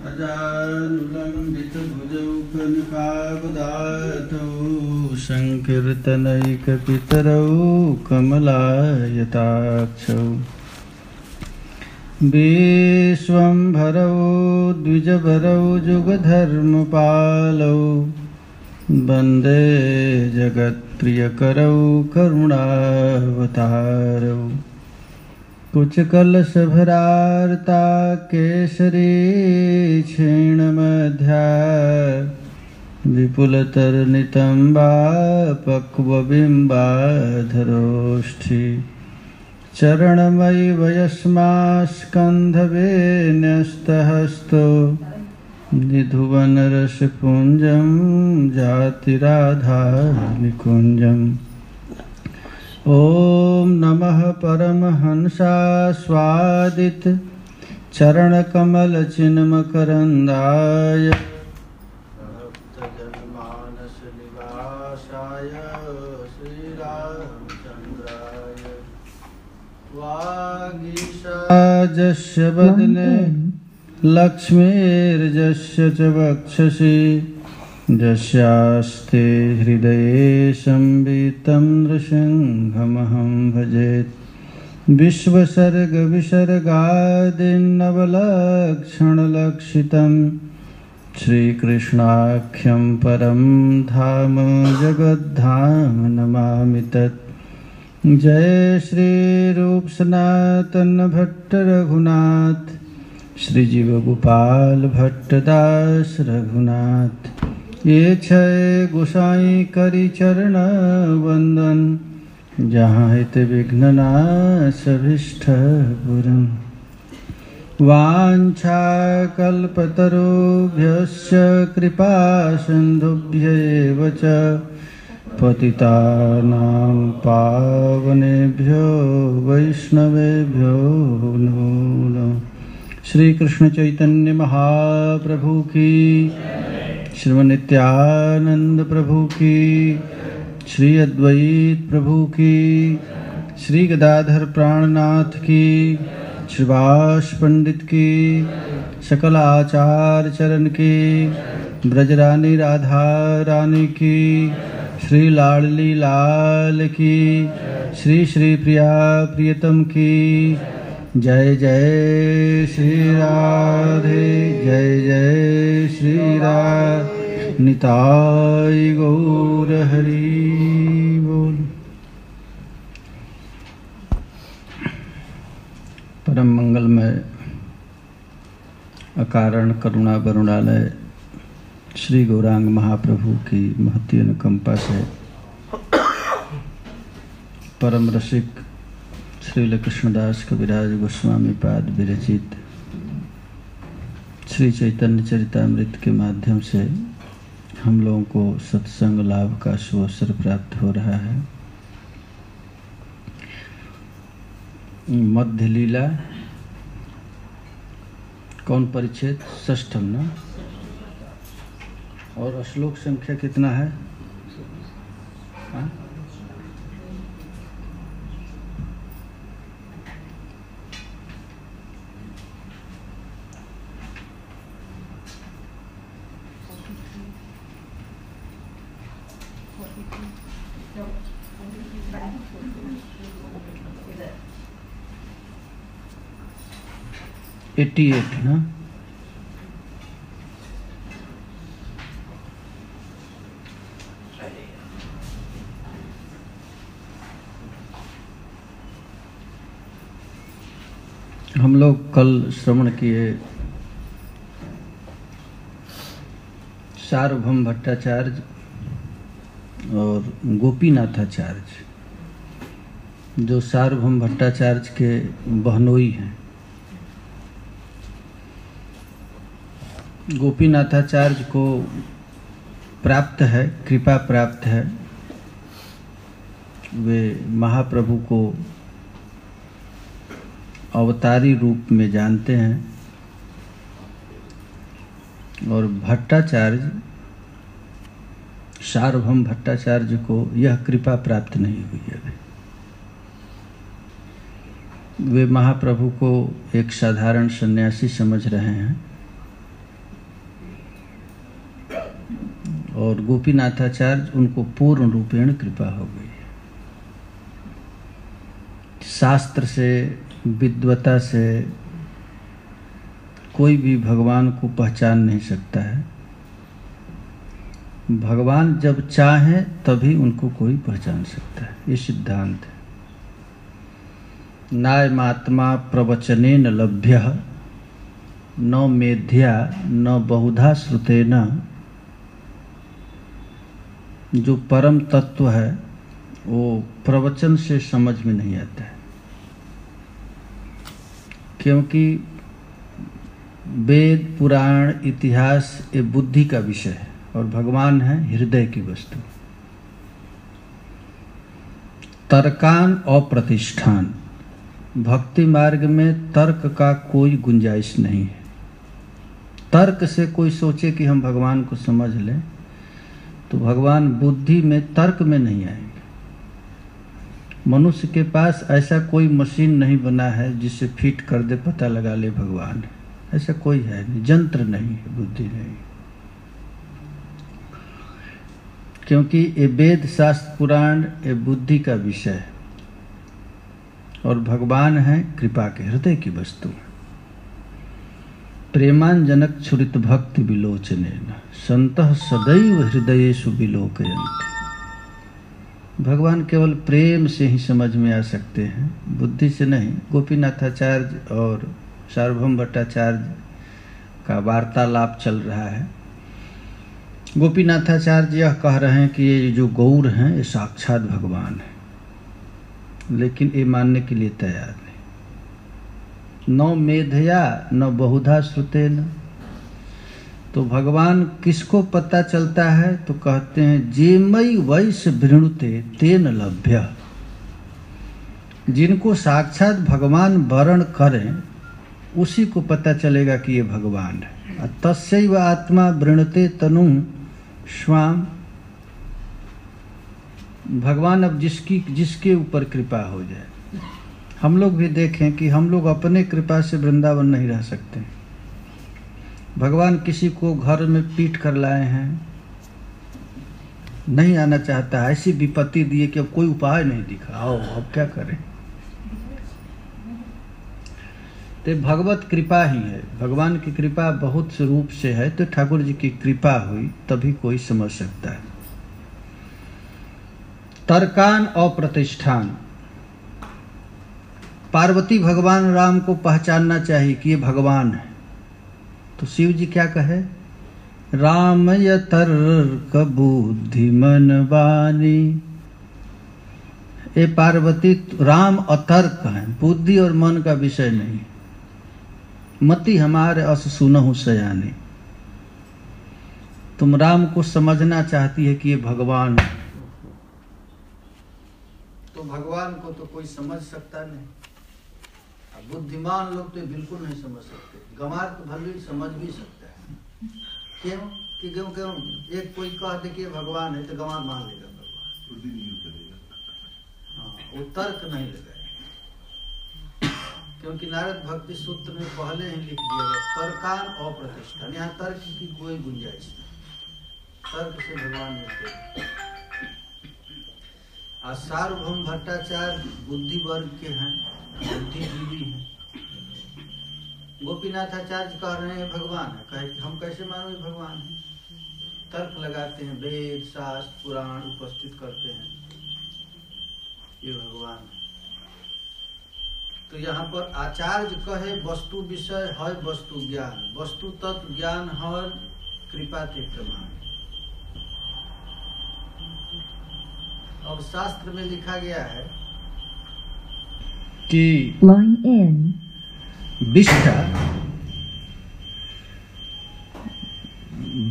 अजानुलम्बितभुजौ कनकावदातौ संकीर्तनैकपितरौ कमलायताक्षौ विश्वम्भरौ द्विजभरौ जुगधर्मपालौ वन्दे जगत्प्रियकरौ करुणावतारौ कुचकलशभरार्ता केसरी क्षीणमध्या विपुलतरनितम्बा पक्वबिम्बाधरोष्ठी चरणमयि वयस्मास्कन्धवेन्यस्तहस्तो निधुवनरसपुञ्जं जातिराधानिकुञ्जम् ॐ नमः परमहंसास्वादित चरणकमलचिन्मकरन्दाय भक्तजनमानसनिवासाय श्रीरामचन्द्राय वागीशाजस्य वदने लक्ष्मीर्यस्य च वक्षसि यस्यास्ते हृदये संवितं नृसिंहमहं भजेत् विश्वसर्गविसर्गादिन्नवलक्षणलक्षितं श्रीकृष्णाख्यं परं धाम जगद्धाम नमामि तत् जय श्रीरूप सनातन भट्ट रघुनाथ श्रीजीव गोपाल भट्टदास रघुनाथ ये छय गोसाई करी चरण वंदन जहाँ हित विघ्ननाश अभीष्ट पुरम् वाञ्छाकल्पतरुभ्यश्च कृपा सिन्धुभ्यैव च पतितानां पावनेभ्यो वैष्णवेभ्यो नमो नमः। श्री कृष्ण चैतन्य महाप्रभु की, श्रीमद् नित्यानंद प्रभु की, श्री अद्वैत प्रभु की, श्री गदाधर प्राणनाथ की, श्रीवास पंडित की, सकल आचार्य चरण की, ब्रजरानी राधा रानी की, श्री लाडली लाल की, श्री श्री प्रिया प्रियतम की। जय जय श्री राधे, जय जय श्री राधे, निताय गौर हरि बोल। परम मंगलमय अकारण करुणा वरुणालय श्री गौरांग महाप्रभु की महती अनुकंपा से परम रसिक श्रील कृष्णदास कविराज गोस्वामी पाद विरचित श्री चैतन्य चरितामृत के माध्यम से हम लोगों को सत्संग लाभ का सुअवसर प्राप्त हो रहा है। मध्य लीला कौन परिच्छेद षष्ठम ना, और श्लोक संख्या कितना है? हाँ? एट्टी एट ना। हम लोग कल श्रवण किए सार्वभौम भट्टाचार्य और गोपीनाथाचार्य, जो सार्वभौम भट्टाचार्य के बहनोई हैं। गोपीनाथाचार्य को प्राप्त है, कृपा प्राप्त है, वे महाप्रभु को अवतारी रूप में जानते हैं, और भट्टाचार्य सार्वभौम भट्टाचार्य को यह कृपा प्राप्त नहीं हुई है। वे महाप्रभु को एक साधारण सन्यासी समझ रहे हैं और गोपीनाथाचार्य उनको पूर्ण रूपेण कृपा हो गई। शास्त्र से, विद्वता से कोई भी भगवान को पहचान नहीं सकता है। भगवान जब चाहे तभी उनको कोई पहचान सकता है, ये सिद्धांत है। नायमात्मा प्रवचनेन लभ्यः न मेध्या न बहुधा श्रुतेन। जो परम तत्व है वो प्रवचन से समझ में नहीं आता है, क्योंकि वेद, पुराण, इतिहास ये बुद्धि का विषय है और भगवान है हृदय की वस्तु। तर्कान अप्रतिष्ठान, भक्ति मार्ग में तर्क का कोई गुंजाइश नहीं है। तर्क से कोई सोचे कि हम भगवान को समझ लें तो भगवान बुद्धि में, तर्क में नहीं आएंगे। मनुष्य के पास ऐसा कोई मशीन नहीं बना है जिससे फिट कर दे पता लगा ले भगवान है, ऐसा कोई है नहीं। यंत्र नहीं है, बुद्धि नहीं, क्योंकि ये वेद, शास्त्र, पुराण ये बुद्धि का विषय है और भगवान है कृपा के, हृदय की वस्तु। प्रेमांजनक छुरित भक्ति विलोचनेन संतः सदैव हृदयेषु विलोकयन्ति। भगवान केवल प्रेम से ही समझ में आ सकते हैं, बुद्धि से नहीं। गोपीनाथाचार्य और सार्वभौम भट्टाचार्य का वार्तालाप चल रहा है। गोपीनाथाचार्य यह कह रहे हैं कि ये जो गौर हैं ये साक्षात भगवान है, लेकिन ये मानने के लिए तैयार नहीं। न मेधया न बहुधा श्रुतेन। तो भगवान किसको पता चलता है? तो कहते हैं जेमई वैश्य वृणुते तेन लभ्य। जिनको साक्षात भगवान वर्ण करें उसी को पता चलेगा कि ये भगवान है। तस्यैव आत्मा वृणते तनु स्वाम। भगवान अब जिसके ऊपर कृपा हो जाए। हम लोग भी देखें कि हम लोग अपने कृपा से वृंदावन नहीं रह सकते। भगवान किसी को घर में पीट कर लाए हैं, नहीं आना चाहता, ऐसी विपत्ति दिए कि अब कोई उपाय नहीं दिखा, आओ अब क्या करें। तो भगवत कृपा ही है। भगवान की कृपा बहुत से रूप से है, तो ठाकुर जी की कृपा हुई तभी कोई समझ सकता है। तर्कान अप्रतिष्ठान। पार्वती भगवान राम को पहचानना चाहिए कि ये भगवान है, तो शिव जी क्या कहे? रामय तर्क बुद्धि मन वाणी। ये पार्वती, राम अतर्क है, बुद्धि और मन का विषय नहीं। मति हमारे अस सुनहु सयानी। तुम राम को समझना चाहती है कि ये भगवान है, तो भगवान को तो कोई समझ सकता नहीं। बुद्धिमान लोग तो बिल्कुल नहीं समझ सकते। गंवार तो भले समझ भी सकता है। क्यों? कि क्यों एक कोई कह दे कि भगवान है तो गंवार मान लेगा भगवान। हाँ, वो तर्क नहीं लगाएगा, क्योंकि नारद भक्ति सूत्र में पहले ही लिख दिया गया तर्कान अप्रतिष्ठान। यहाँ तर्क की कोई गुंजाइश नहीं, तर्क से भगवान मिलते। और सार्वभौम भट्टाचार्य बुद्धि वर्ग के हैं, बुद्धिजीवी हैं। गोपीनाथाचार्य कह रहे हैं भगवान है, कहे हम कैसे मानो भगवान है? तर्क लगाते हैं, वेद, शास्त्र, पुराण उपस्थित करते हैं, ये भगवान है। तो यहाँ पर आचार्य कहे वस्तु विषय है वस्तु ज्ञान, वस्तु तत्व ज्ञान है कृपा ते प्रमाण। अब शास्त्र में लिखा गया है कि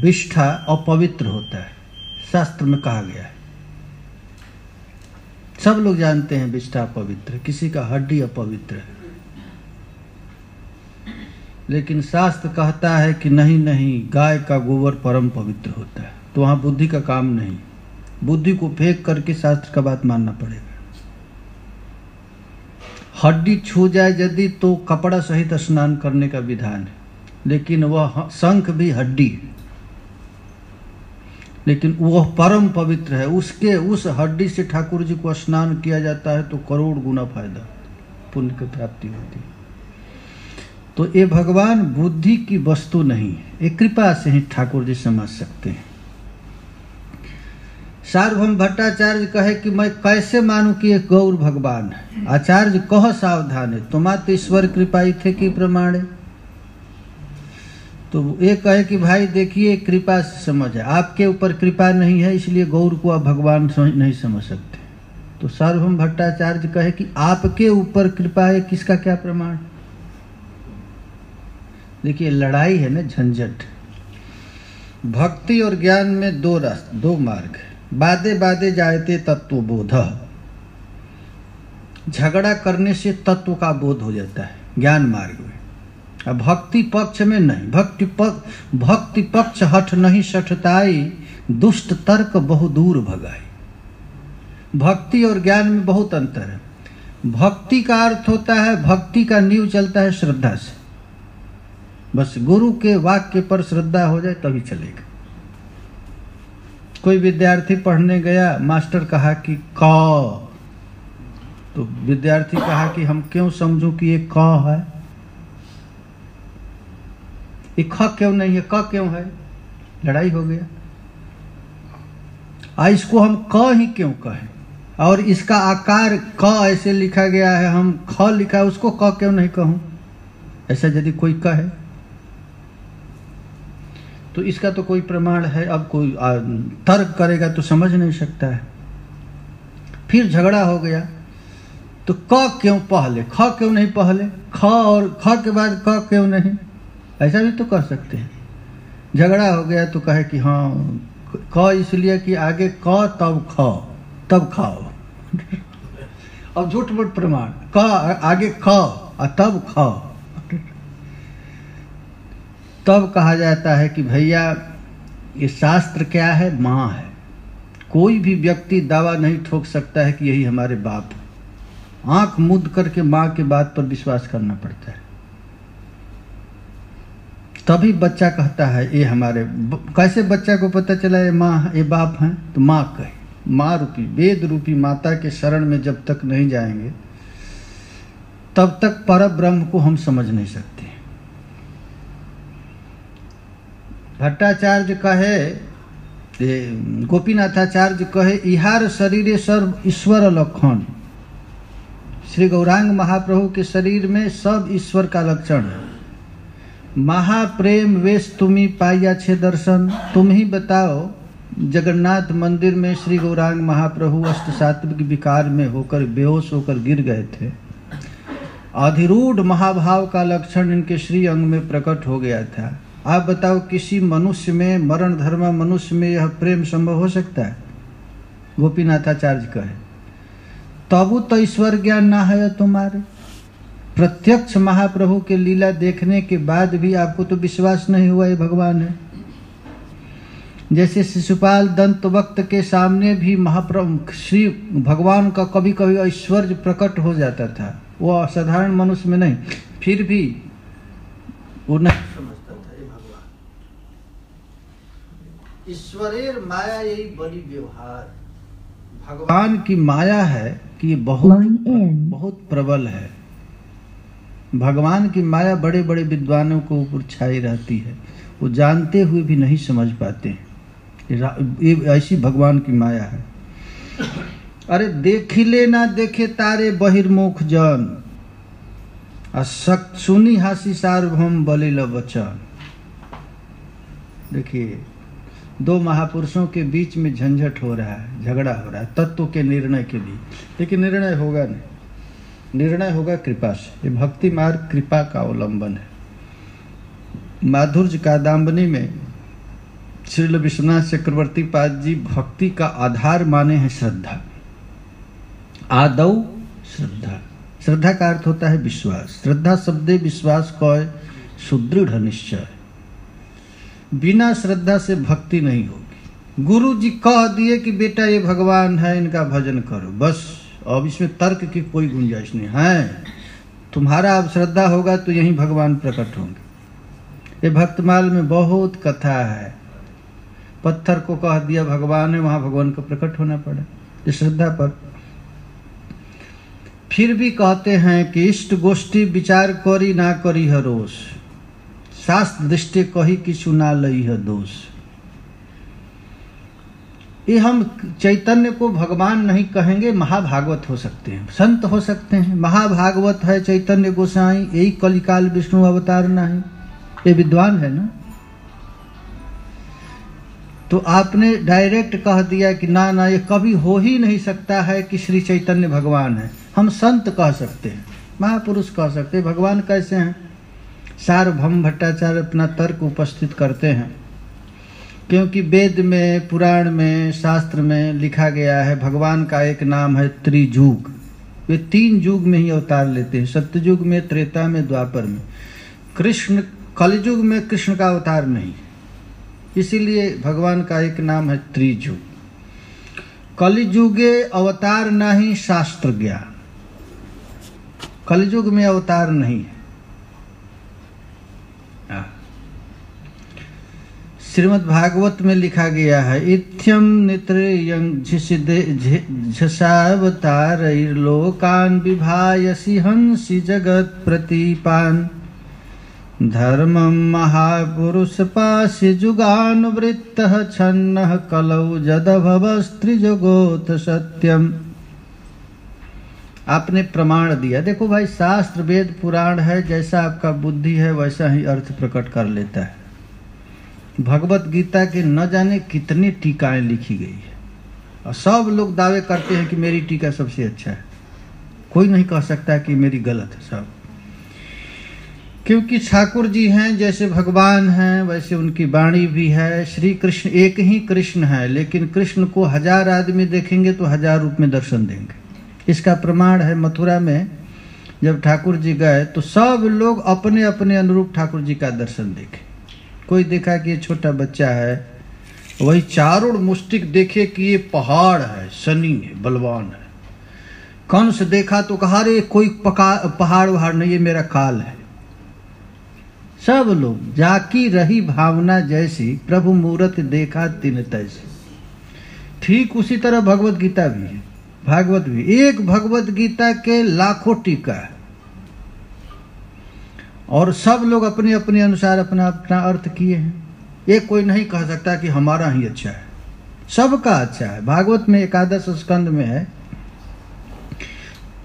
विष्ठा अपवित्र होता है, शास्त्र में कहा गया है। सब लोग जानते हैं विष्ठा अपवित्र, किसी का हड्डी अपवित्र है, लेकिन शास्त्र कहता है कि नहीं, गाय का गोबर परम पवित्र होता है। तो वहां बुद्धि का काम नहीं, बुद्धि को फेंक करके शास्त्र का बात मानना पड़ेगा। हड्डी छू जाए यदि तो कपड़ा सहित स्नान करने का विधान है, लेकिन वह शंख भी हड्डी है, लेकिन वह परम पवित्र है। उस हड्डी से ठाकुर जी को स्नान किया जाता है तो करोड़ गुना फायदा, पुण्य की प्राप्ति होती है। तो ये भगवान बुद्धि की वस्तु नहीं है, ये कृपा से ही ठाकुर जी समझ सकते हैं। सार्वभौम भट्टाचार्य कहे कि मैं कैसे मानूं कि एक गौर भगवान है। आचार्य कह सावधान है, तुम्हारे ईश्वर कृपाई थे कि प्रमाण है। तो ये कहे कि भाई देखिए कृपा से समझ है, आपके ऊपर कृपा नहीं है इसलिए गौर को आप भगवान नहीं समझ सकते। तो सार्वभौम भट्टाचार्य कहे कि आपके ऊपर कृपा है, किसका क्या प्रमाण। देखिए लड़ाई है ना, झंझट। भक्ति और ज्ञान में दो मार्ग है। बादे बादे जायते तत्वबोध, झगड़ा करने से तत्व का बोध हो जाता है ज्ञान मार्ग में। अब भक्ति पक्ष में नहीं, भक्ति पक्ष हठ नहीं सठताई, दुष्ट तर्क बहु दूर भगाई। भक्ति और ज्ञान में बहुत अंतर है। भक्ति का अर्थ होता है, भक्ति का नींव चलता है श्रद्धा से। बस गुरु के वाक्य पर श्रद्धा हो जाए तभी चलेगा। कोई विद्यार्थी पढ़ने गया, मास्टर कहा कि क, तो विद्यार्थी कहा कि हम क्यों समझूं कि ये क है, ये ख क्यों नहीं है, क क्यों है। लड़ाई हो गया। इसको हम क ही क्यों कहें, और इसका आकार क ऐसे लिखा गया है, हम ख लिखा है उसको क क्यों नहीं कहूं, ऐसा यदि कोई कहे तो इसका तो कोई प्रमाण है। अब कोई तर्क करेगा तो समझ नहीं सकता है। फिर झगड़ा हो गया, तो क क्यों पहले, ख क्यों नहीं पहले, ख और ख के बाद क क्यों नहीं, ऐसा भी तो कर सकते हैं। झगड़ा हो गया तो कहे कि हाँ क इसलिए कि आगे क तब ख, तब खाओ। अब झूठ मूठ प्रमाण, क आगे ख और तब ख। तब कहा जाता है कि भैया ये शास्त्र क्या है, माँ है। कोई भी व्यक्ति दावा नहीं ठोक सकता है कि यही हमारे बाप है। आंख मूंद करके माँ के बात पर विश्वास करना पड़ता है, तभी बच्चा कहता है ये हमारे। कैसे बच्चा को पता चला ये माँ ये बाप है, तो माँ कहे, माँ रूपी वेद रूपी माता के शरण में जब तक नहीं जाएंगे तब तक पर ब्रह्म को हम समझ नहीं सकते। भट्टाचार्य कहे, गोपीनाथाचार्य कहे, इहार शरीरे सर्व ईश्वर लक्षण। श्री गौरांग महाप्रभु के शरीर में सब ईश्वर का लक्षण है। महाप्रेम वेश तुम्ही पाया छे दर्शन। तुम ही बताओ, जगन्नाथ मंदिर में श्री गौरांग महाप्रभु अष्टसात्विक विकार में होकर बेहोश होकर गिर गए थे। अधिरूढ़ महाभाव का लक्षण इनके श्री अंग में प्रकट हो गया था। आप बताओ किसी मनुष्य में, मरण धर्म मनुष्य में यह प्रेम संभव हो सकता है। गोपीनाथाचार्य कहे, तबु तो ईश्वर ज्ञान ना है तुम्हारे। प्रत्यक्ष महाप्रभु के लीला देखने के बाद भी आपको तो विश्वास नहीं हुआ ये भगवान है। जैसे शिशुपाल दंत वक्त के सामने भी महाप्रभु श्री भगवान का कभी कभी ऐश्वर्य प्रकट हो जाता था, वो साधारण मनुष्य में नहीं, फिर भी वो नहीं समझता था ये भगवान। ईश्वरेर माया यही बड़ी व्यवहार। भगवान की माया है कि बहुत प्रबल है। भगवान की माया बड़े बड़े विद्वानों को ऊपर छाई रहती है, वो जानते हुए भी नहीं समझ पाते हैं। ये ऐसी भगवान की माया है। अरे देखिले ना देखे तारे बहिर्मुख जन, सुनी हासी सार्वभौम बलिल वचन। देखिए दो महापुरुषों के बीच में झंझट हो रहा है, झगड़ा हो रहा है तत्व के निर्णय के लिए, लेकिन निर्णय होगा नहीं, निर्णय होगा कृपा से। ये भक्ति मार्ग कृपा का अवलंबन है। माधुर्य कादम्बनी में श्रील विश्वनाथ चक्रवर्ती पाद जी भक्ति का आधार माने हैं श्रद्धा। आदौ श्रद्धा, श्रद्धा का अर्थ होता है विश्वास। श्रद्धा शब्दे विश्वास कय सुदृढ़ निश्चय। बिना श्रद्धा से भक्ति नहीं होगी। गुरु जी कह दिए कि बेटा ये भगवान है, इनका भजन करो, बस अब इसमें तर्क की कोई गुंजाइश नहीं है। तुम्हारा अब श्रद्धा होगा तो यहीं भगवान प्रकट होंगे। ये भक्तमाल में बहुत कथा है। पत्थर को कह दिया भगवान है, वहां भगवान को प्रकट होना पड़ा, इस श्रद्धा पर। फिर भी कहते हैं कि इष्ट गोष्ठी विचार करी ना करी है रोष, शास्त्र दृष्टि कही किछु ना लई है दोष। ये हम चैतन्य को भगवान नहीं कहेंगे, महाभागवत हो सकते हैं, संत हो सकते हैं। महाभागवत है चैतन्य गोसाई, यही कलिकाल विष्णु अवतार नहीं, ये विद्वान है ना। तो आपने डायरेक्ट कह दिया कि ना ना, ये कभी हो ही नहीं सकता है कि श्री चैतन्य भगवान है। हम संत कह सकते हैं, महापुरुष कह सकते हैं। भगवान कैसे हैं? सार्वभौम भट्टाचार्य अपना तर्क उपस्थित करते हैं, क्योंकि वेद में, पुराण में, शास्त्र में लिखा गया है भगवान का एक नाम है त्रिजुग। वे 3 युग में ही अवतार लेते हैं, सत्ययुग में, त्रेता में, द्वापर में। कृष्ण कलयुग में कृष्ण का अवतार नहीं, इसीलिए भगवान का एक नाम है त्रिजुग। कलिजुगे अवतार नहीं शास्त्र ज्ञान, कलयुग में अवतार नहीं है। श्रीमद् भागवत में लिखा गया है, इत्यम नित्रयं झसावतारैर्लोकान् विभायसि हंसि जगत् प्रतीपान् धर्मं महापुरुष पास्य जुगानुवृत्तः छन्नः कलौ जदभवस्त्रिजगोत सत्यम। आपने प्रमाण दिया। देखो भाई, शास्त्र वेद पुराण है, जैसा आपका बुद्धि है वैसा ही अर्थ प्रकट कर लेता है। भगवत गीता के न जाने कितनी टीकाएं लिखी गई है, और सब लोग दावे करते हैं कि मेरी टीका सबसे अच्छा है। कोई नहीं कह सकता कि मेरी गलत है सब, क्योंकि ठाकुर जी हैं जैसे भगवान हैं वैसे उनकी वाणी भी है। श्री कृष्ण एक ही कृष्ण है, लेकिन कृष्ण को 1000 आदमी देखेंगे तो 1000 रूप में दर्शन देंगे। इसका प्रमाण है, मथुरा में जब ठाकुर जी गए तो सब लोग अपने अपने अनुरूप ठाकुर जी का दर्शन देखे। कोई देखा कि ये छोटा बच्चा है, वही चारों मुष्टिक देखे कि ये पहाड़ है, शनि है, बलवान है। कंस देखा तो कहा रे कोई पहाड़ वहाड़ नहीं, ये मेरा काल है। सब लोग जाकी रही भावना जैसी, प्रभु मूरत देखा तिन तैसी। ठीक उसी तरह भगवत गीता भी है। भागवत भी एक भगवत गीता के लाखों टीका है, और सब लोग अपने अपने अनुसार अपना अपना अर्थ किए हैं। एक कोई नहीं कह सकता कि हमारा ही अच्छा है, सबका अच्छा है। भागवत में 11 स्कंद में है,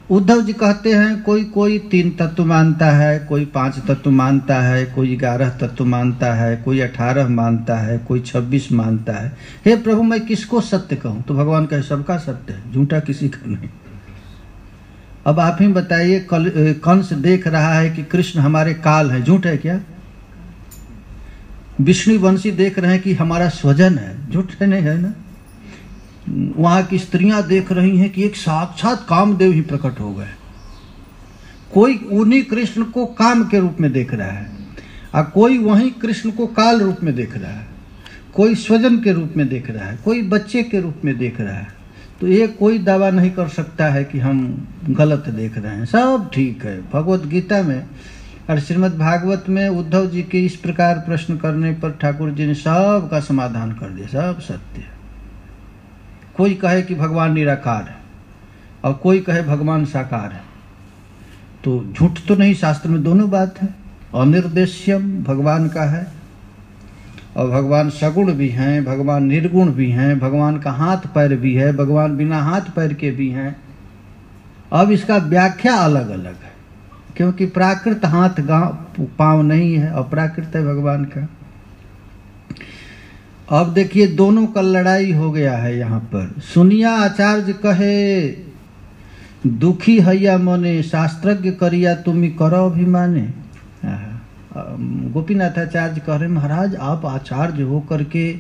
उद्धव जी कहते हैं कोई कोई 3 तत्व मानता है, कोई 5 तत्व मानता है, कोई 11 तत्व मानता है, कोई 18 मानता है, कोई 26 मानता है। हे प्रभु, मैं किसको सत्य कहूं? तो भगवान कहे सबका सत्य है, झूठा किसी का नहीं। अब आप ही बताइए, कंस देख रहा है कि कृष्ण हमारे काल है, झूठ है क्या? विष्णुवंशी देख रहे हैं कि हमारा स्वजन है, झूठ है नहीं है ना? वहां की स्त्रियां देख रही हैं कि एक साक्षात कामदेव ही प्रकट हो गए। कोई उन्हीं कृष्ण को काम के रूप में देख रहा है, और कोई वहीं कृष्ण को काल रूप में देख रहा है, कोई स्वजन के रूप में देख रहा है, कोई बच्चे के रूप में देख रहा है। तो ये कोई दावा नहीं कर सकता है कि हम गलत देख रहे हैं, सब ठीक है। भगवत गीता में और श्रीमद् भागवत में उद्धव जी के इस प्रकार प्रश्न करने पर ठाकुर जी ने सब का समाधान कर दिया, सब सत्य है। कोई कहे कि भगवान निराकार है और कोई कहे भगवान साकार है, तो झूठ तो नहीं, शास्त्र में दोनों बात है। अनिर्देश्यम भगवान का है, और भगवान सगुण भी हैं, भगवान निर्गुण भी हैं, भगवान का हाथ पैर भी है, भगवान बिना हाथ पैर के भी हैं। अब इसका व्याख्या अलग अलग है, क्योंकि प्राकृत हाथ पांव नहीं है, अप्राकृत है भगवान का। अब देखिए दोनों का लड़ाई हो गया है यहाँ पर। सुनिया आचार्य कहे दुखी हैया मने, शास्त्रज्ञ करिया तुम्ही करो अभिमाने। गोपीनाथ आचार्य कह रहे महाराज, आप आचार्य हो करके,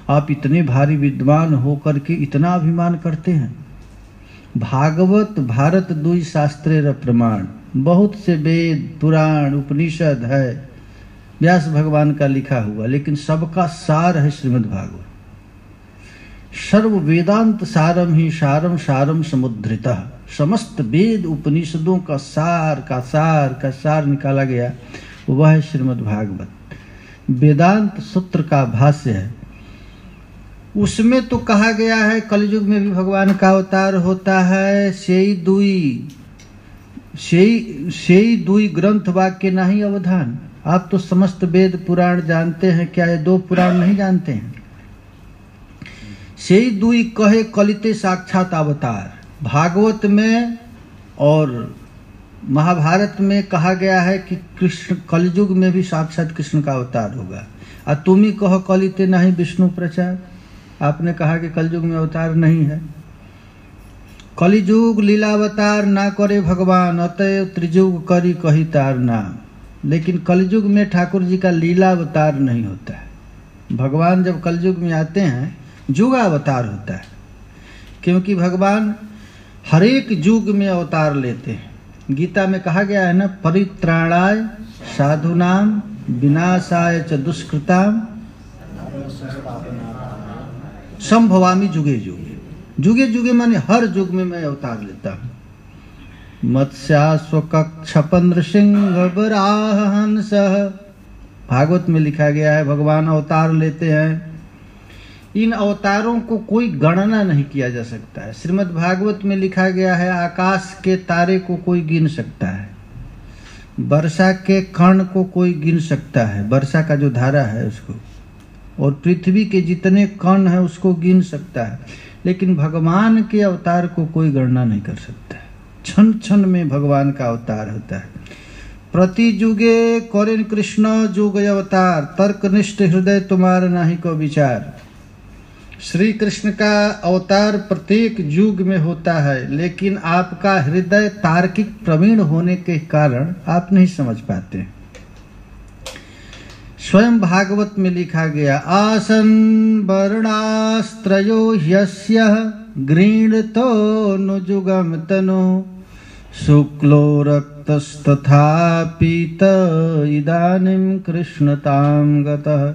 आप इतने भारी विद्वान हो करके इतना अभिमान करते हैं। भागवत भारत दुई शास्त्रेर प्रमाण, बहुत से वेद पुराण उपनिषद है, व्यास भगवान का लिखा हुआ, लेकिन सबका सार है श्रीमद् भागवत। सर्व वेदांत सारम ही सारम सारम समुद्रितः, समस्त वेद उपनिषदों का सार निकाला गया, वह है श्रीमद् भागवत। वेदांत सूत्र का भाष्य है। उसमें तो कहा गया है कलयुग में भी भगवान का अवतार होता है। सेई दुई ग्रंथ वाक्य नहीं अवधान। आप तो समस्त वेद पुराण जानते हैं, क्या ये 2 पुराण नहीं जानते हैं? सेई दुई कहे कलिते साक्षात अवतार। भागवत में और महाभारत में कहा गया है कि कृष्ण कलयुग में भी साक्षात कृष्ण का अवतार होगा। और तुम ही कहो कलिते नहीं विष्णु प्रचार। आपने कहा कि कलयुग में अवतार नहीं है। कलिजुग लीलावतार ना करे भगवान, अतएव त्रिजुग करी कही तार नाम। लेकिन कलयुग में ठाकुर जी का लीलावतार नहीं होता है। भगवान जब कलयुग में आते हैं युगावतार होता है, क्योंकि भगवान हर एक युग में अवतार लेते हैं। गीता में कहा गया है ना, परित्राणाय साधुनाम विनाशाय च दुष्कृताम संभवामि जुगे जुगे। जुगे जुगे माने हर युग में मैं अवतार लेता हूँ। मत्स्यास्वकक्ष नृसिंह वराह हंस। भागवत में लिखा गया है भगवान अवतार लेते हैं। इन अवतारों को कोई गणना नहीं किया जा सकता है। श्रीमद् भागवत में लिखा गया है आकाश के तारे को कोई गिन सकता है, वर्षा के कण को कोई गिन सकता है, वर्षा का जो धारा है उसको, और पृथ्वी के जितने कण है उसको गिन सकता है। लेकिन भगवान के अवतार को कोई गणना नहीं कर सकता है। क्षण क्षण में भगवान का अवतार होता है। प्रति जुगे करें कृष्ण जुग अवतार, तर्कनिष्ठ हृदय तुम्हारा नहीं को विचार। श्री कृष्ण का अवतार प्रत्येक युग में होता है, लेकिन आपका हृदय तार्किक प्रवीण होने के कारण आप नहीं समझ पाते। स्वयं भागवत में लिखा गया आसन वर्णास्त्रयो ह्यस्य गृणतो नुजुगम तनु शुक्लो रक्तस्तथा पीत इदानीं कृष्णतां गतः।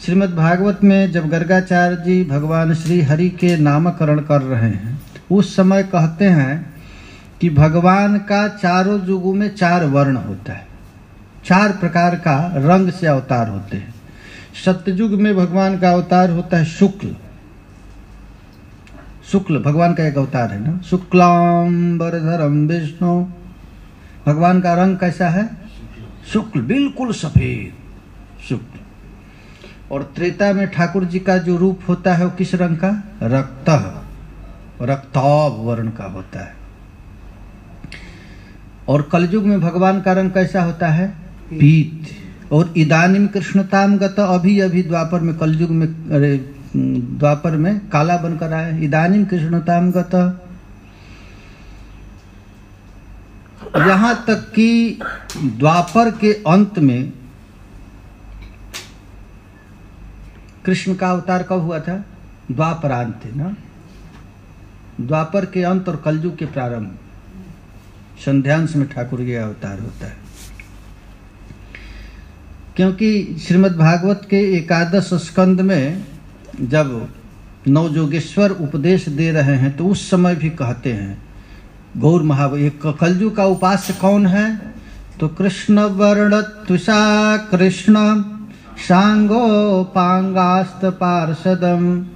श्रीमद् भागवत में जब गर्गाचार्य जी भगवान श्री हरि के नामकरण कर रहे हैं, उस समय कहते हैं कि भगवान का चारों युगों में 4 वर्ण होता है, 4 प्रकार का रंग से अवतार होते हैं। सत्ययुग में भगवान का अवतार होता है शुक्ल भगवान का एक अवतार है ना, शुक्लांबरधरम विष्णु। भगवान का रंग कैसा है? शुक्ल, बिल्कुल सफेद शुक्ल। और त्रेता में ठाकुर जी का जो रूप होता है वो किस रंग का? रक्ताभ वर्ण का होता है। और कलयुग में भगवान का रंग कैसा होता है? पीत। और इदानीम कृष्णताम गत, अभी द्वापर में, कलयुग में, द्वापर में काला बनकर आया। इदानीम कृष्णताम गत। यहां तक कि द्वापर के अंत में कृष्ण का अवतार कब हुआ था? द्वापरांत थे ना, द्वापर के अंत और कलयुग के प्रारंभ, संध्यांश में ठाकुर के अवतार होता है। क्योंकि श्रीमद् भागवत के 11 स्कंद में जब नवजोगेश्वर उपदेश दे रहे हैं तो उस समय भी कहते हैं गौर महावैर कलयुग का उपास्य कौन है? तो कृष्ण वर्ण त्विषा कृष्ण सांगोपांगास्त पार्षदम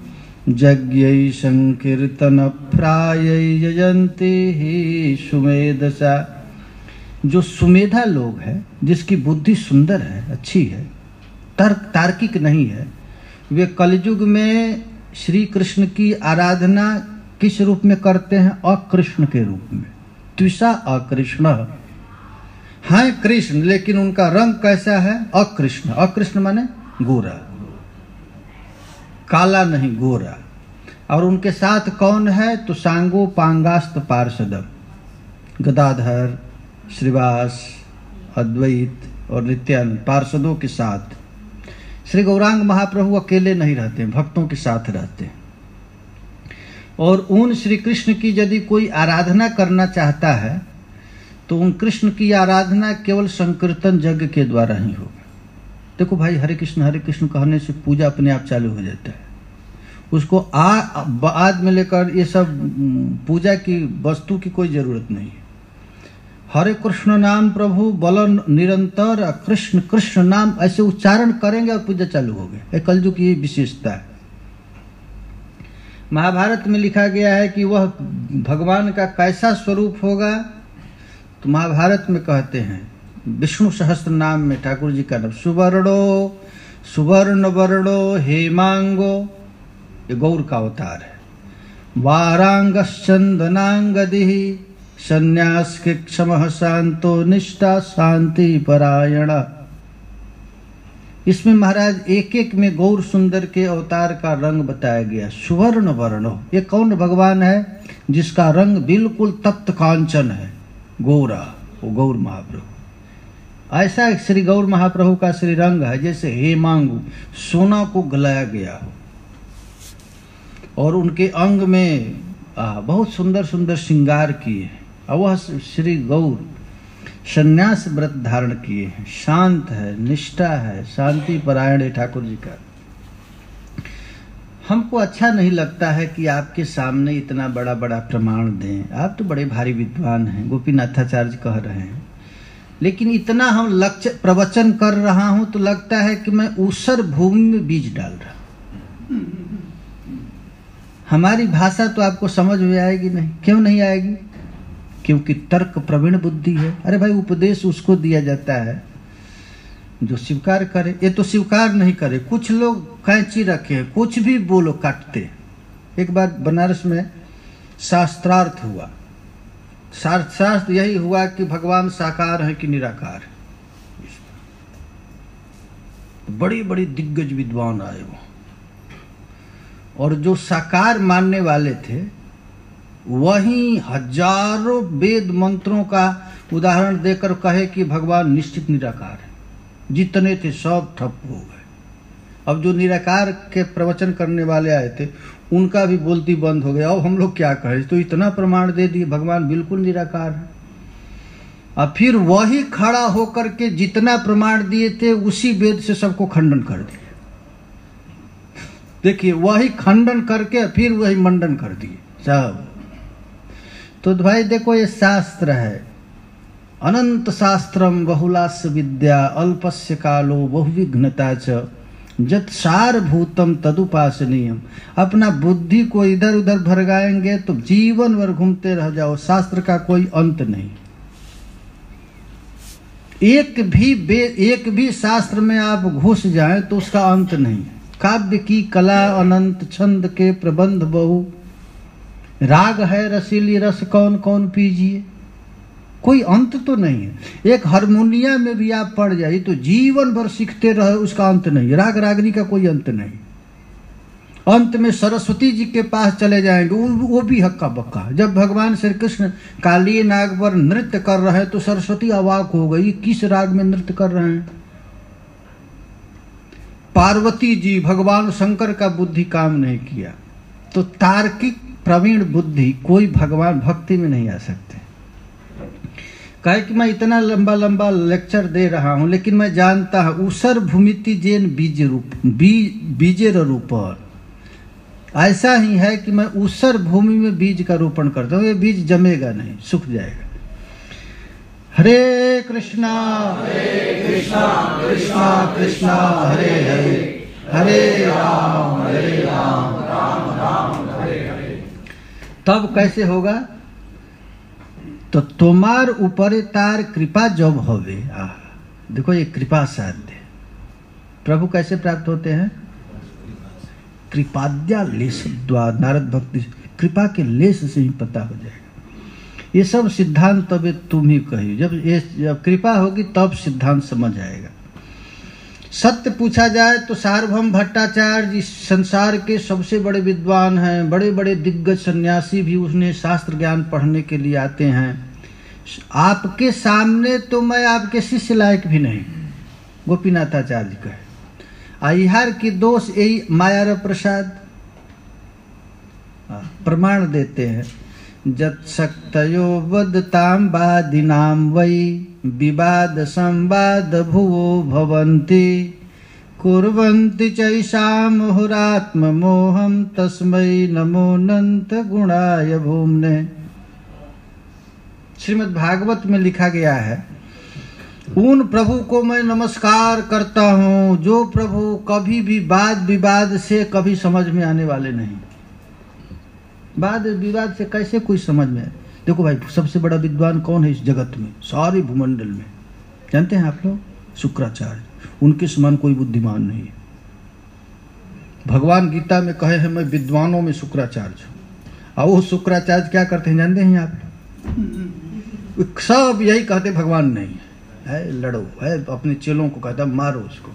यज्ञै संकीर्तन प्रायै यजन्ति ही सुमेधसा। जो सुमेधा लोग हैं, जिसकी बुद्धि सुंदर है, अच्छी है, तार्किक नहीं है, वे कलयुग में श्री कृष्ण की आराधना किस रूप में करते हैं? अकृष्ण के रूप में। त्विषा अकृष्ण है कृष्ण, लेकिन उनका रंग कैसा है? अकृष्ण। अकृष्ण माने गोरा, काला नहीं, गोरा। और उनके साथ कौन है? तो सांगो पांगास्त पार्षदम, गदाधर, श्रीवास, अद्वैत और नित्यानंद पार्षदों के साथ। श्री गौरांग महाप्रभु अकेले नहीं रहते, भक्तों के साथ रहते। और उन श्री कृष्ण की यदि कोई आराधना करना चाहता है तो उन कृष्ण की आराधना केवल संकीर्तन यज्ञ के द्वारा ही होगा। देखो भाई, हरे कृष्ण कहने से पूजा अपने आप चालू हो जाता है। उसको बाद में लेकर ये सब पूजा की वस्तु की कोई जरूरत नहीं है। हरे कृष्ण नाम प्रभु बल निरंतर, कृष्ण कृष्ण नाम ऐसे उच्चारण करेंगे और पूजा चालू हो गई। कलयुग की विशेषता है। महाभारत में लिखा गया है कि वह भगवान का कैसा स्वरूप होगा, तो महाभारत में कहते हैं विष्णु सहस्त्र नाम में ठाकुर जी का नाम सुवर्णो सुवर्ण वर्णो हेमांगो, ये गौर का अवतार है। वारांगश्चंदनांगदिः संन्यास के क्षमः शांतो निष्ठा शांति परायण। इसमें महाराज एक एक में गौर सुंदर के अवतार का रंग बताया गया। सुवर्ण वर्णो, ये कौन भगवान है जिसका रंग बिल्कुल तप्त कांचन है, गोरा, वो गौर महाप्रभु। ऐसा श्री गौर महाप्रभु का श्री रंग है जैसे हेमांगु, सोना को गलाया गया हो। और उनके अंग में बहुत सुंदर सुंदर श्रृंगार किए हैं। और वह श्री गौर संन्यास व्रत धारण किए हैं, शांत है, निष्ठा है, शांति परायण है ठाकुर जी का। हमको अच्छा नहीं लगता है कि आपके सामने इतना बड़ा बड़ा प्रमाण दें। आप तो बड़े भारी विद्वान हैं, गोपीनाथाचार्य कह रहे हैं, लेकिन इतना हम लक्ष्य प्रवचन कर रहा हूं तो लगता है कि मैं ऊसर भूमि में बीज डाल रहा। हमारी भाषा तो आपको समझ में आएगी नहीं। क्यों नहीं आएगी? क्योंकि तर्क प्रवीण बुद्धि है। अरे भाई, उपदेश उसको दिया जाता है जो स्वीकार करे। ये तो स्वीकार नहीं करे। कुछ लोग कैंची रखे, कुछ भी बोलो काटते। एक बार बनारस में शास्त्रार्थ हुआ। शास्त्र यही हुआ कि भगवान साकार है कि निराकार है। बड़ी बड़ी दिग्गज विद्वान आए वो, और जो साकार मानने वाले थे वही हजारों वेद मंत्रों का उदाहरण देकर कहे कि भगवान निश्चित निराकार है। जितने थे सब ठप हो गए। अब जो निराकार के प्रवचन करने वाले आए थे उनका भी बोलती बंद हो गया। अब हम लोग क्या कहें, तो इतना प्रमाण दे दिए भगवान बिल्कुल निराकार है। अब फिर वही खड़ा होकर के जितना प्रमाण दिए थे उसी वेद से सबको खंडन कर दिए। देखिए, वही खंडन करके फिर वही मंडन कर दिए सब। तो भाई देखो, ये शास्त्र है। अनंत शास्त्रम बहुलास्य विद्या अल्पस्य कालो बहुविघ्नता च जत सारभूतम तदुपासनीयम। अपना बुद्धि को इधर उधर भरगाएंगे तो जीवन भर घूमते रह जाओ। शास्त्र का कोई अंत नहीं। एक भी शास्त्र में आप घुस जाएं तो उसका अंत नहीं। काव्य की कला अनंत, छंद के प्रबंध बहु, राग है रसीली रस कौन कौन पीजिए। कोई अंत तो नहीं है। एक हारमोनिया में भी आप पढ़ जाइए तो जीवन भर सीखते रहे, उसका अंत नहीं। राग रागनी का कोई अंत नहीं। अंत में सरस्वती जी के पास चले जाएंगे, वो भी हक्का बक्का। जब भगवान श्री कृष्ण काली नाग पर नृत्य कर रहे हैं तो सरस्वती अवाक हो गई, किस राग में नृत्य कर रहे हैं। पार्वती जी, भगवान शंकर का बुद्धि काम नहीं किया। तो तार्किक प्रवीण बुद्धि कोई भगवान भक्ति में नहीं आ सकते। कहे कि मैं इतना लंबा लंबा लेक्चर दे रहा हूं, लेकिन मैं जानता हूं उसर भूमिति जेन बीजेर रूप ऐसा ही है कि मैं उसर भूमि में बीज का रोपण करता हूं। ये बीज जमेगा नहीं, सूख जाएगा। हरे कृष्णा कृष्णा कृष्णा हरे हरे, हरे राम राम राम हरे हरे। तब कैसे होगा? तो तुम्हार ऊपर तार कृपा जब होवे। देखो, ये कृपा साध्य। प्रभु कैसे प्राप्त होते हैं? कृपाद्या लेश द्वारा। नारद भक्ति कृपा के लेश से ही पता हो जाएगा। ये सब सिद्धांत तब तुम ही कही। जब कृपा होगी तब सिद्धांत समझ आएगा। सत्य पूछा जाए तो सार्वभौम भट्टाचार्य जी संसार के सबसे बड़े विद्वान हैं। बड़े बड़े दिग्गज सन्यासी भी उसने शास्त्र ज्ञान पढ़ने के लिए आते हैं। आपके सामने तो मैं आपके शिष्य लायक भी नहीं। गोपीनाथाचार्य कहे अहिहार की दोष यही माया प्रसाद प्रमाण देते हैं। जत शक्तयो वदताम वादिनाम वै विवाद संवाद भुवो भवन्ति कुर्वन्ति चैषां मुहुरात्ममोहं तस्मै नमोऽनंत गुणाय भूम्ने। श्रीमद् भागवत में लिखा गया है, उन प्रभु को मैं नमस्कार करता हूँ जो प्रभु कभी भी वाद विवाद से कभी समझ में आने वाले नहीं। वाद विवाद से कैसे कोई समझ में आए? देखो भाई, सबसे बड़ा विद्वान कौन है इस जगत में, सारे भूमंडल में? जानते हैं आप लोग? शुक्राचार्य। उनके समान कोई बुद्धिमान नहीं है। भगवान गीता में कहे हैं, मैं विद्वानों में शुक्राचार्य हूँ। और वो शुक्राचार्य क्या करते हैं जानते हैं आप? सब यही कहते भगवान नहीं है, लड़ो है, अपने चेलों को कहता मारो उसको।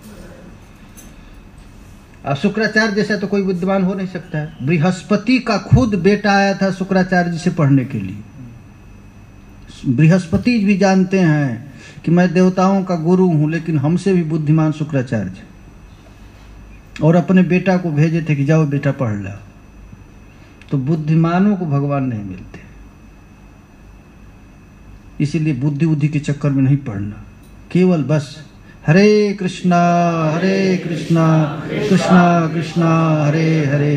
अब शुक्राचार्य जैसा तो कोई विद्वान हो नहीं सकता है। बृहस्पति का खुद बेटा आया था शुक्राचार्य जी से पढ़ने के लिए। बृहस्पति भी जानते हैं कि मैं देवताओं का गुरु हूं, लेकिन हमसे भी बुद्धिमान शुक्राचार्य, और अपने बेटा को भेजे थे कि जाओ बेटा पढ़ लो। तो बुद्धिमानों को भगवान नहीं मिलते, इसीलिए बुद्धि के चक्कर में नहीं पढ़ना, केवल बस हरे कृष्णा कृष्णा कृष्णा हरे हरे,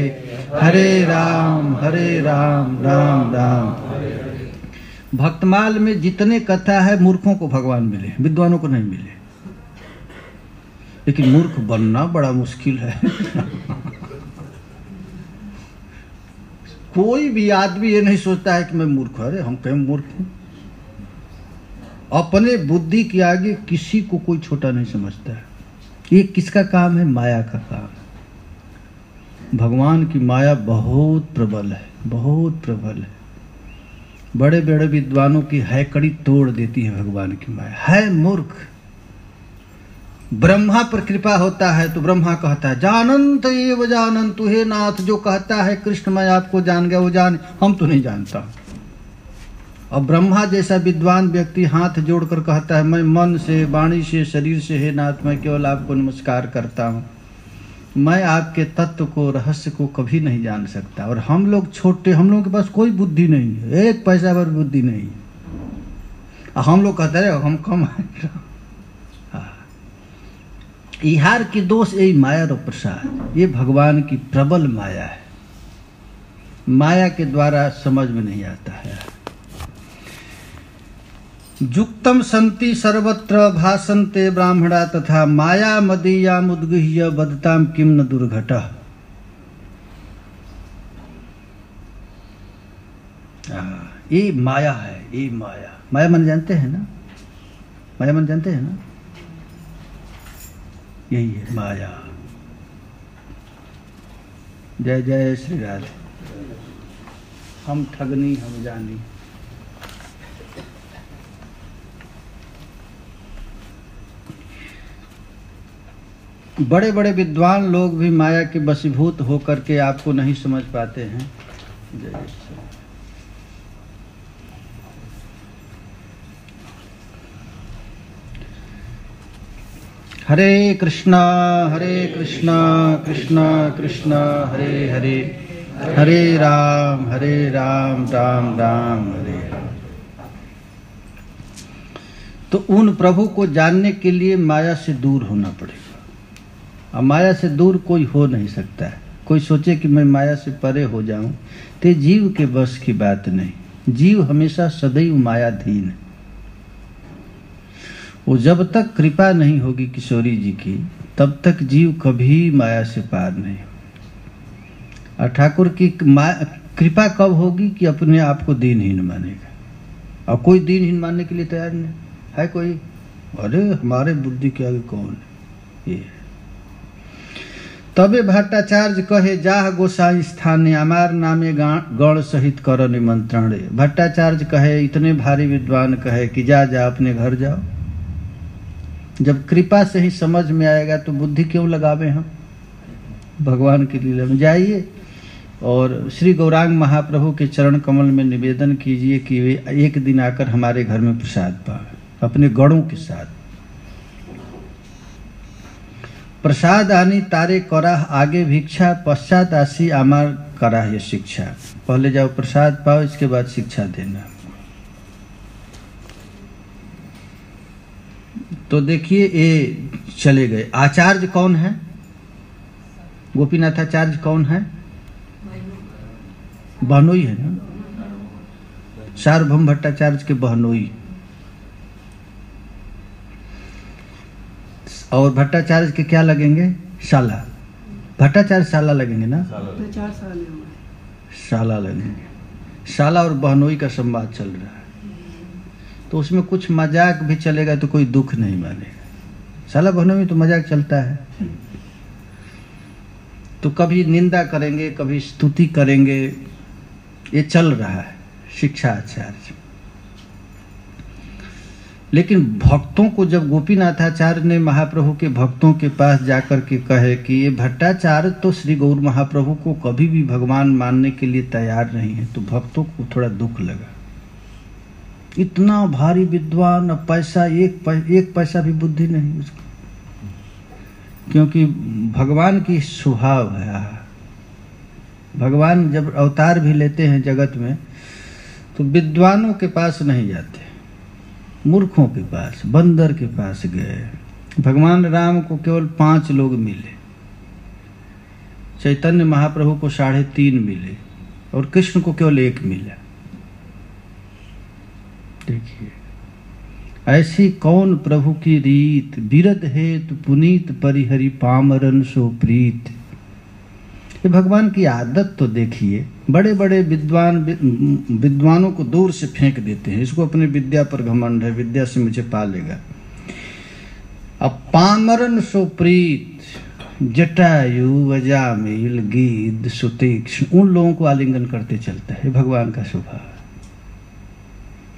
हरे राम राम राम। भक्तमाल में जितने कथा है मूर्खों को भगवान मिले, विद्वानों को नहीं मिले। लेकिन मूर्ख बनना बड़ा मुश्किल है। कोई भी आदमी ये नहीं सोचता है कि मैं मूर्ख, अरे हम कहीं मूर्ख हूं। अपने बुद्धि के आगे किसी को कोई छोटा नहीं समझता है। ये किसका काम है? माया का काम। भगवान की माया बहुत प्रबल है, बहुत प्रबल है। बड़े बड़े विद्वानों की हैकड़ी तोड़ देती है भगवान की माया। है मूर्ख। ब्रह्मा पर कृपा होता है तो ब्रह्मा कहता है जानंत एव जानंतु, हे नाथ, जो कहता है कृष्ण मैं आपको जान गया वो जान, हम तो नहीं जानता। और ब्रह्मा जैसा विद्वान व्यक्ति हाथ जोड़कर कहता है मैं मन से, वाणी से, शरीर से, हे नाथ, मैं केवल आपको नमस्कार करता हूँ, मैं आपके तत्व को, रहस्य को कभी नहीं जान सकता। और हम लोग छोटे, हम लोगों के पास कोई बुद्धि नहीं है, एक पैसा भर बुद्धि नहीं। हम लोग कहते हैं हम कम है। इहार की दोष यही माया और प्रसाद, ये भगवान की प्रबल माया है। माया के द्वारा समझ में नहीं आता है। जुक्तम संति सर्वत्र भासन्ते ब्राह्मणा तथा माया मदीया मुद्गह्य बदताम किम न दुर्घटः। ये माया है, ये माया। माया मन जानते हैं ना? माया मन जानते हैं ना? यही है माया। जय जय श्री राधे। हम ठगनी हम जानी। बड़े बड़े विद्वान लोग भी माया के वशीभूत होकर के आपको नहीं समझ पाते हैं। जय हरे कृष्णा कृष्णा कृष्णा हरे हरे, हरे राम राम राम हरे। तो उन प्रभु को जानने के लिए माया से दूर होना पड़ेगा। और माया से दूर कोई हो नहीं सकता है। कोई सोचे कि मैं माया से परे हो जाऊं, तो जीव के बस की बात नहीं। जीव हमेशा सदैव मायाधीन है। वो जब तक कृपा नहीं होगी किशोरी जी की, तब तक जीव कभी माया से पार नहीं। और ठाकुर की कृपा कब होगी कि अपने आप को दीनहीन मानेगा। और कोई दीनहीन मानने के लिए तैयार नहीं है कोई। अरे हमारे बुद्धि के आगे कौन है? ये तबे भट्टाचार्य कहे जाह गोसाई स्थाने अमार नामे गण सहित कर निमंत्रण। भट्टाचार्य कहे, इतने भारी विद्वान कहे कि जा अपने घर जाओ। जब कृपा से ही समझ में आएगा तो बुद्धि क्यों लगावे हम? भगवान की लीला में जाइए और श्री गौरांग महाप्रभु के चरण कमल में निवेदन कीजिए कि वे एक दिन आकर हमारे घर में प्रसाद पावे अपने गणों के साथ। प्रसाद आनी तारे करा आगे भिक्षा, पश्चात आसी आमार करा ये शिक्षा। पहले जाओ प्रसाद पाओ, इसके बाद शिक्षा देना। तो देखिए ये चले गए। आचार्य कौन है? गोपीनाथाचार्य कौन है? बहनोई है ना, सार्वभौम भट्टाचार्य के बहनोई। और भट्टाचार्य के क्या लगेंगे? शाला। भट्टाचार्य शाला लगेंगे ना, 4 साल शाला लगेंगे। शाला और बहनोई का संवाद चल रहा है, तो उसमें कुछ मजाक भी चलेगा तो कोई दुख नहीं मानेगा। शाला बहनोई में तो मजाक चलता है, तो कभी निंदा करेंगे कभी स्तुति करेंगे, ये चल रहा है शिक्षा आचार्य। लेकिन भक्तों को जब गोपीनाथाचार्य ने महाप्रभु के भक्तों के पास जाकर के कहे कि ये भट्टाचार्य तो श्री गौर महाप्रभु को कभी भी भगवान मानने के लिए तैयार नहीं है, तो भक्तों को थोड़ा दुख लगा। इतना भारी विद्वान, अब पैसा एक पैसा भी बुद्धि नहीं उसको, क्योंकि भगवान की स्वभाव है। भगवान जब अवतार भी लेते हैं जगत में तो विद्वानों के पास नहीं जाते, मूर्खों के पास, बंदर के पास गए। भगवान राम को केवल 5 लोग मिले, चैतन्य महाप्रभु को 3.5 मिले और कृष्ण को केवल 1 मिला। देखिए ऐसी कौन प्रभु की रीत, बिरद हेतु पुनीत परिहरि पामरन सो प्रीत। ये भगवान की आदत तो देखिए, बड़े बड़े विद्वानों को दूर से फेंक देते हैं, इसको अपने विद्या पर घमंड है, विद्या से मुझे पा लेगा। अब पामरन सो प्रीत, जटायु अजामिल गीध सुतीक्ष्ण, उन लोगों को आलिंगन करते चलता है, भगवान का स्वभाव।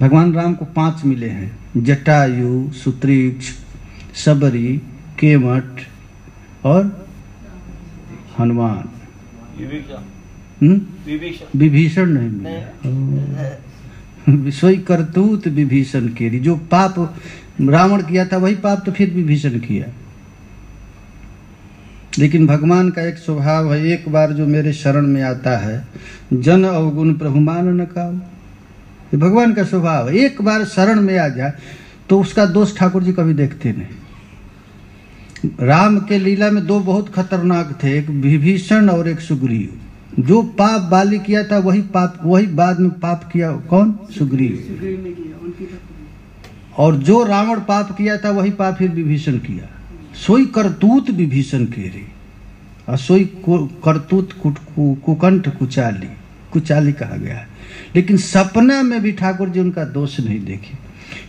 भगवान राम को 5 मिले हैं, जटायु, सुतीक्ष्ण, सबरी, केमठ और हनुमान। विभीषण नहीं मिला। सोई करतूत विभीषण केरी, जो पाप रावण किया था वही पाप तो फिर विभीषण किया। लेकिन भगवान का एक स्वभाव है, एक बार जो मेरे शरण में आता है, जन अवगुण प्रभु मान न काऊ। ये भगवान का स्वभाव है, एक बार शरण में आ जाए तो उसका दोष ठाकुर जी कभी देखते नहीं। राम के लीला में 2 बहुत खतरनाक थे, एक विभीषण और एक सुग्रीव। जो पाप बाली किया था वही बाद में पाप किया, कौन? सुग्रीव ने किया। और जो रावण पाप किया था वही पाप फिर विभीषण किया। सोई करतूत विभीषण केरी, और सोई करतूत कुकंठ कुचाली कहा गया है। लेकिन सपना में भी ठाकुर जी उनका दोष नहीं देखे,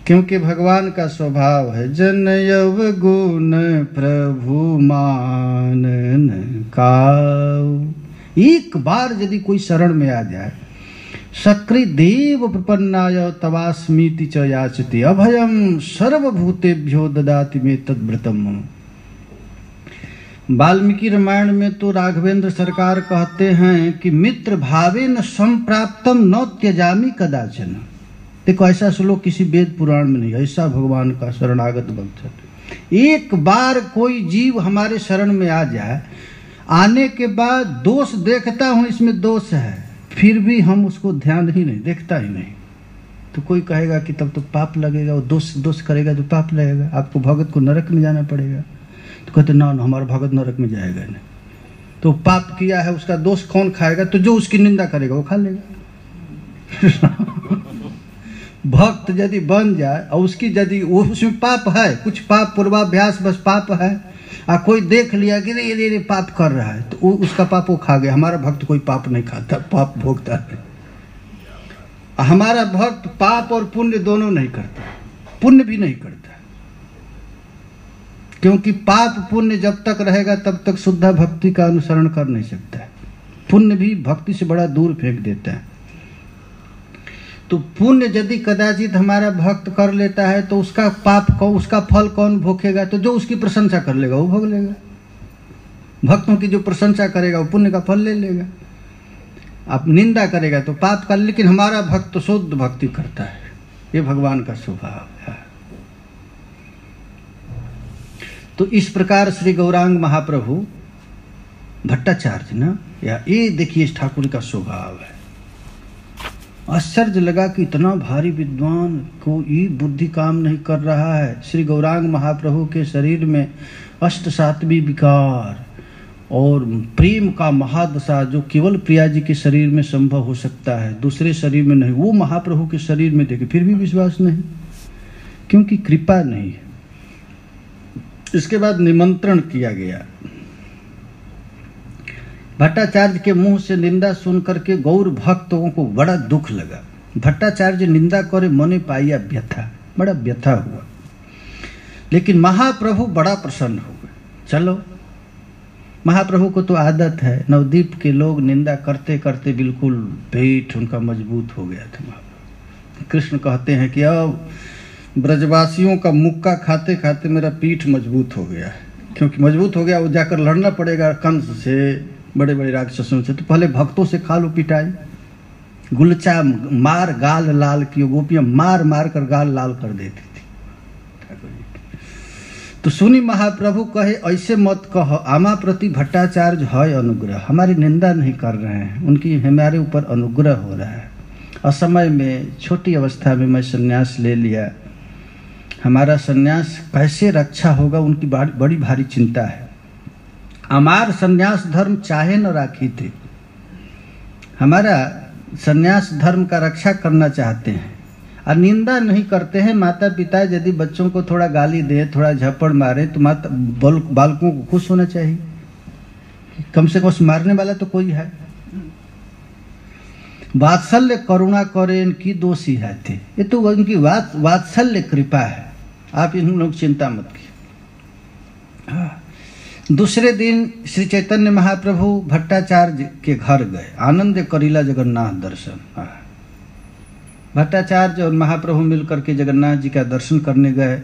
क्योंकि भगवान का स्वभाव है जनयव गुण प्रभु मानन काऊ। एक बार यदि कोई शरण में आ जाए, सक्रि देव प्रपन्नाय तवास्मीति च याचते अभयम सर्वभूतेभ्यो ददाति मे तद्व्रतम। वाल्मीकि रामायण में तो राघवेंद्र सरकार कहते हैं कि मित्र भावेन संप्राप्तम न त्यजामि कदाचन। देखो ऐसा श्लोक किसी वेद पुराण में नहीं, ऐसा भगवान का शरणागत भक्त है। एक बार कोई जीव हमारे शरण में आ जाए, आने के बाद दोष देखता हूं इसमें दोष है, फिर भी हम उसको ध्यान ही नहीं, देखता ही नहीं, तो कोई कहेगा कि तब तो पाप लगेगा, वो दोष करेगा तो पाप लगेगा, आपको भगत को नरक में जाना पड़ेगा। तो कहते ना हमारा भगत नरक में जाएगा नहीं, तो पाप किया है उसका दोष कौन खाएगा? तो जो उसकी निंदा करेगा वो खा लेगा। भक्त यदि बन जाए और उसकी यदि उसमें पाप है, कुछ पाप पूर्वाभ्यास बस पाप है, और कोई देख लिया कि रे पाप कर रहा है, तो उसका पाप वो खा गया। हमारा भक्त कोई पाप नहीं खाता, पाप भोगता है। हमारा भक्त पाप और पुण्य दोनों नहीं करता, पुण्य भी नहीं करता, क्योंकि पाप पुण्य जब तक रहेगा तब तक शुद्ध भक्ति का अनुसरण कर नहीं सकता है। पुण्य भी भक्ति से बड़ा दूर फेंक देता है। तो पुण्य यदि कदाचित हमारा भक्त कर लेता है तो उसका पाप को, उसका फल कौन भोगेगा? तो जो उसकी प्रशंसा कर लेगा वो भोग लेगा। भक्तों की जो प्रशंसा करेगा वो पुण्य का फल ले लेगा। आप निंदा करेगा तो पाप का। लेकिन हमारा भक्त तो शुद्ध भक्ति करता है, ये भगवान का स्वभाव है। तो इस प्रकार श्री गौरांग महाप्रभु भट्टाचार्य ना, या ये देखिए ठाकुर का स्वभाव है। आश्चर्य लगा कि इतना भारी विद्वान को ये बुद्धि काम नहीं कर रहा है। श्री गौरांग महाप्रभु के शरीर में अष्ट सात्विक विकार और प्रेम का महादशा जो केवल प्रिया जी के शरीर में संभव हो सकता है, दूसरे शरीर में नहीं, वो महाप्रभु के शरीर में देखे फिर भी विश्वास नहीं, क्योंकि कृपा नहीं है। इसके बाद निमंत्रण किया गया। भट्टाचार्य के मुंह से निंदा सुन करके गौर भक्तों को बड़ा दुख लगा। भट्टाचार्य निंदा करे मने पाया व्यथा, बड़ा व्यथा हुआ। लेकिन महाप्रभु बड़ा प्रसन्न हो गए। चलो, महाप्रभु को तो आदत है, नवद्वीप के लोग निंदा करते करते बिल्कुल पेट उनका मजबूत हो गया था। कृष्ण कहते हैं कि अब ब्रजवासियों का मुक्का खाते खाते मेरा पीठ मजबूत हो गया है, क्योंकि मजबूत हो गया, वो जाकर लड़ना पड़ेगा कंस से, बड़े बड़े राक्षसों से। तो पहले भक्तों से खा लो पिटाई, गुलचा मार गाल लाल की, गोपियां मार मार कर गाल लाल कर देती थी ठाकुर जी। तो सुनी महाप्रभु कहे ऐसे मत कहो, आमा प्रति भट्टाचार्य है अनुग्रह, हमारी निंदा नहीं कर रहे हैं, उनकी हमारे ऊपर अनुग्रह हो रहा है। असमय में छोटी अवस्था में मैं संन्यास ले लिया, हमारा संन्यास कैसे रक्षा होगा उनकी बड़ी भारी चिंता है। हमार संन्यास धर्म चाहे न राखी थे, हमारा संन्यास धर्म का रक्षा करना चाहते हैं और निंदा नहीं करते हैं। माता पिता यदि बच्चों को थोड़ा गाली दे, थोड़ा झप्पड़ मारे तो माता बालकों को खुश होना चाहिए, कम से कम मारने वाला तो कोई है। वात्सल्य करुणा करे इनकी दोषी है थे, ये तो उनकी वात्सल्य कृपा है, आप इन लोग चिंता मत कीजिए। दूसरे दिन श्री चैतन्य महाप्रभु भट्टाचार्य के घर गए, आनंद करीला जगन्नाथ दर्शन। भट्टाचार्य और महाप्रभु मिलकर के जगन्नाथ जी का दर्शन करने गए।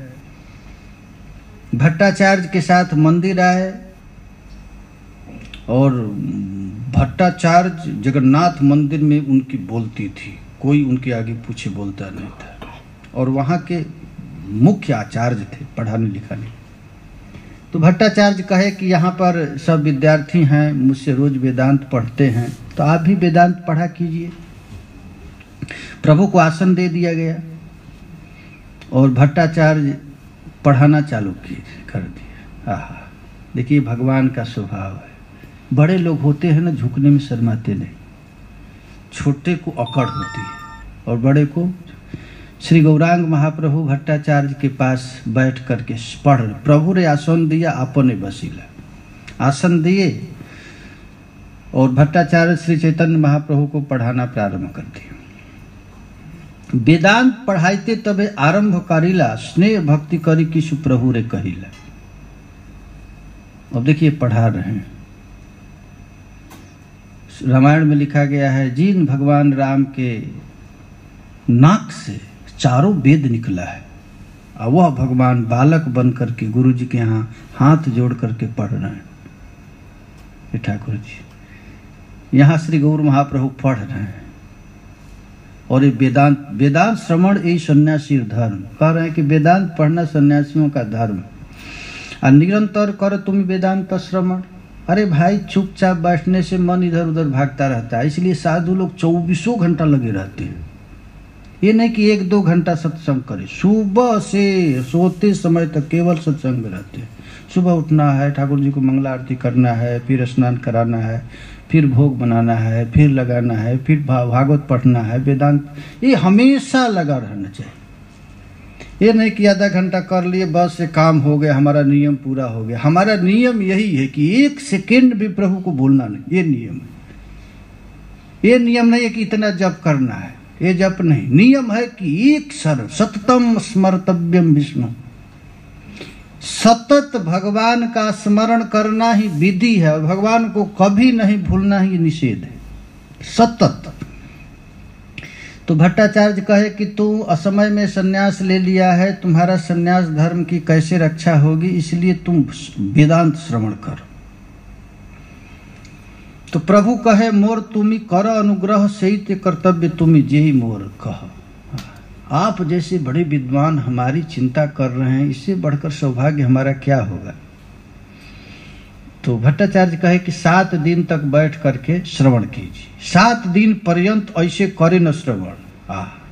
भट्टाचार्य के साथ मंदिर आए और भट्टाचार्य जगन्नाथ मंदिर में उनकी बोलती थी, कोई उनके आगे पूछे बोलता नहीं था। और वहाँ के मुख्य आचार्य थे पढ़ाने लिखाने। तो भट्टाचार्य कहे कि यहाँ पर सब विद्यार्थी हैं, मुझसे रोज वेदांत पढ़ते हैं, तो आप भी वेदांत पढ़ा कीजिए। प्रभु को आसन दे दिया गया और भट्टाचार्य पढ़ाना चालू कर दिया। आहा, देखिए भगवान का स्वभाव है। बड़े लोग होते हैं ना, झुकने में शर्माते नहीं, छोटे को अकड़ होती है और बड़े को। श्री गौरांग महाप्रभु भट्टाचार्य के पास बैठ करके पढ़, प्रभु रे आसन दिया आपने बसीला, आसन दिए और भट्टाचार्य श्री चैतन्य महाप्रभु को पढ़ाना प्रारंभ कर दिया। वेदांत पढ़ाइते तबे आरंभ करीला, स्नेह भक्ति करी किशु प्रभु रे कहिला। अब देखिए पढ़ा रहे हैं, रामायण में लिखा गया है, जिन भगवान राम के नाक से चारों वेद निकला है और वह भगवान बालक बन करके गुरु जी के यहाँ हाथ जोड़ करके पढ़ रहे हैं। ठाकुर जी यहाँ श्री गौर महाप्रभु पढ़ रहे हैं और ये वेदांत श्रवण यही सन्यासी धर्म कह रहे हैं कि वेदांत पढ़ना सन्यासियों का धर्म और निरंतर करो तुम वेदांत श्रवण। अरे भाई, चुपचाप बैठने से मन इधर उधर भागता रहता है, इसलिए साधु लोग 24 घंटा लगे रहते हैं। ये नहीं कि 1-2 घंटा सत्संग करे, सुबह से सोते समय तक केवल सत्संग में रहते हैं। सुबह उठना है, ठाकुर जी को मंगला आरती करना है, फिर स्नान कराना है, फिर भोग बनाना है, फिर लगाना है, फिर भागवत पढ़ना है, वेदांत, ये हमेशा लगा रहना चाहिए। ये नहीं कि आधा घंटा कर लिए बस से काम हो गया, हमारा नियम पूरा हो गया। हमारा नियम यही है कि 1 सेकेंड भी प्रभु को भूलना नहीं, ये नियम है। ये नियम नहीं है कि इतना जप करना है, ये जप नहीं। नियम है कि एक सर्व सततम स्मर्तव्यम विष्णु, सतत भगवान का स्मरण करना ही विधि है और भगवान को कभी नहीं भूलना ही निषेध है, सतत। तो भट्टाचार्य कहे कि तू असमय में संन्यास ले लिया है, तुम्हारा संन्यास धर्म की कैसे रक्षा होगी, इसलिए तुम वेदांत श्रवण कर। तो प्रभु कहे मोर तुमी कर अनुग्रह सहित कर्तव्य तुमी जेहि मोर कह। आप जैसे बड़े विद्वान हमारी चिंता कर रहे हैं, इससे बढ़कर सौभाग्य हमारा क्या होगा। तो भट्टाचार्य कहे कि 7 दिन तक बैठ करके श्रवण कीजिए, 7 दिन पर्यंत ऐसे करे न श्रवण।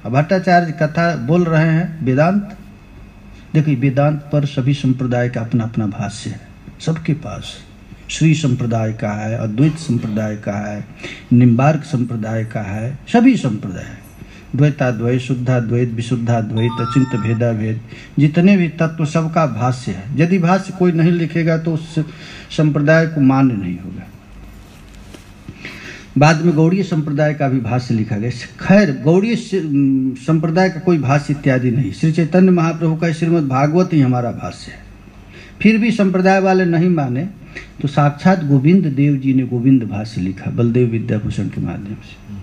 भट्टाचार्य कथा बोल रहे हैं वेदांत। देखिए वेदांत पर सभी संप्रदाय का अपना अपना भाष्य है, सबके पास। श्री संप्रदाय का है, अद्वैत संप्रदाय का है, निम्बार्क संप्रदाय का है, सभी संप्रदाय, द्वैताद्वैत, शुद्धाद्वैत, विशुद्धाद्वैत, अचिंत भेदा भेद, जितने भी तत्व सबका भाष्य है। यदि भाष्य कोई नहीं लिखेगा तो उस संप्रदाय को मान्य नहीं होगा। बाद में गौड़ीय संप्रदाय का भी भाष्य लिखा गया। खैर गौड़ीय संप्रदाय का कोई भाष्य इत्यादि नहीं, श्री चैतन्य महाप्रभु का श्रीमद् भागवत ही हमारा भाष्य है। फिर भी संप्रदाय वाले नहीं माने तो साक्षात गोविंद देव जी ने गोविंद भाष्य लिखा बलदेव विद्याभूषण के माध्यम से।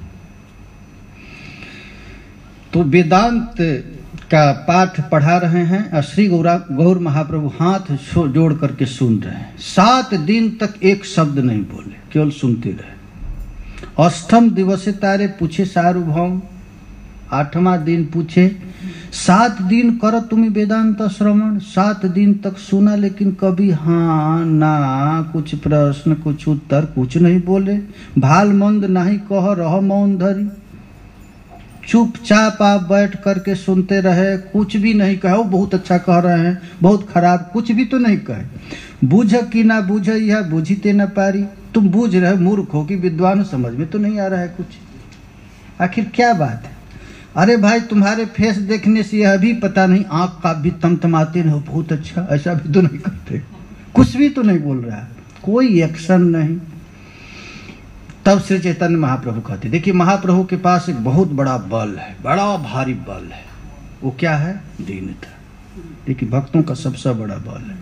तो वेदांत का पाठ पढ़ा रहे हैं और श्री गौर महाप्रभु हाथ जोड़ करके सुन रहे हैं। 7 दिन तक एक शब्द नहीं बोले, केवल सुनते रहे। अष्टम दिवसे तारे पूछे सार्वभौम, 8वां दिन पूछे 7 दिन कर तुम्हें वेदांत श्रवण। 7 दिन तक सुना लेकिन कभी हाँ ना, कुछ प्रश्न कुछ उत्तर कुछ नहीं बोले। भाल मंद नहीं कह रह मौन धरी, चुपचाप आप बैठ करके सुनते रहे, कुछ भी नहीं कहे। वो बहुत अच्छा कह रहे हैं, बहुत खराब, कुछ भी तो नहीं कहे। बूझ कि ना बूझ यह बूझीते न पारी, तुम बूझ रहे मूर्ख हो कि विद्वान, समझ में तो नहीं आ रहा है कुछ, आखिर क्या बात है। अरे भाई तुम्हारे फेस देखने से यह भी पता नहीं, आंख का भी तमतमाते नहीं, बहुत अच्छा, ऐसा भी तो नहीं करते, कुछ भी तो नहीं बोल रहा है, कोई एक्शन नहीं। तब श्री चैतन्य महाप्रभु कहते, देखिए महाप्रभु के पास एक बहुत बड़ा बल है, बड़ा भारी बल है। वो क्या है? दीनता। देखिए भक्तों का सबसे बड़ा बल है।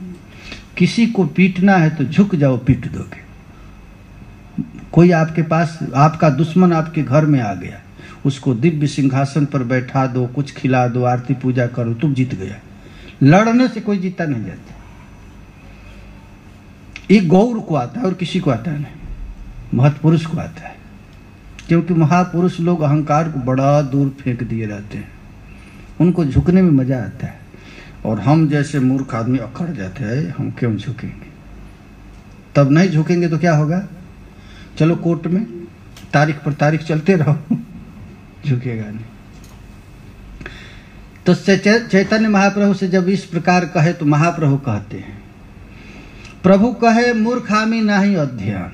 किसी को पीटना है तो झुक जाओ, पीट दोगे। कोई आपके पास, आपका दुश्मन आपके घर में आ गया, उसको दिव्य सिंहासन पर बैठा दो, कुछ खिला दो, आरती पूजा करो, तुम जीत गया। लड़ने से कोई जीता नहीं जाता। ये गौर को आता है और किसी को आता नहीं, महत्पुरुष को आता है। क्योंकि महापुरुष लोग अहंकार को बड़ा दूर फेंक दिए रहते हैं, उनको झुकने में मजा आता है। और हम जैसे मूर्ख आदमी अकड़ जाते हैं, हम क्यों झुकेंगे। तब नहीं झुकेंगे तो क्या होगा? चलो कोर्ट में तारीख पर तारीख चलते रहो, झुकेगा नहीं। तो चैतन्य महाप्रभु से जब इस प्रकार कहे तो महाप्रभु कहते हैं, प्रभु कहे मूर्खामी नाही अध्ययन।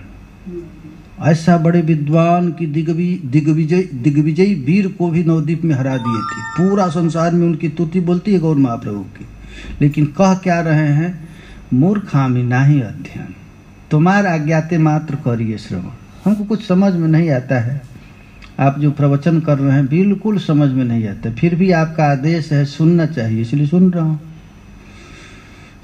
ऐसा बड़े विद्वान की दिग्विजयी वीर को भी नवद्वीप में हरा दिए थे। पूरा संसार में उनकी तुति बोलती है गौर महाप्रभु की, लेकिन कह क्या रहे हैं? मूर्खामी नाही अध्ययन, तुम्हारा अज्ञाते मात्र करिए श्रवण। हमको कुछ समझ में नहीं आता है, आप जो प्रवचन कर रहे हैं बिल्कुल समझ में नहीं आता, फिर भी आपका आदेश है सुनना चाहिए, इसलिए सुन रहा हूं।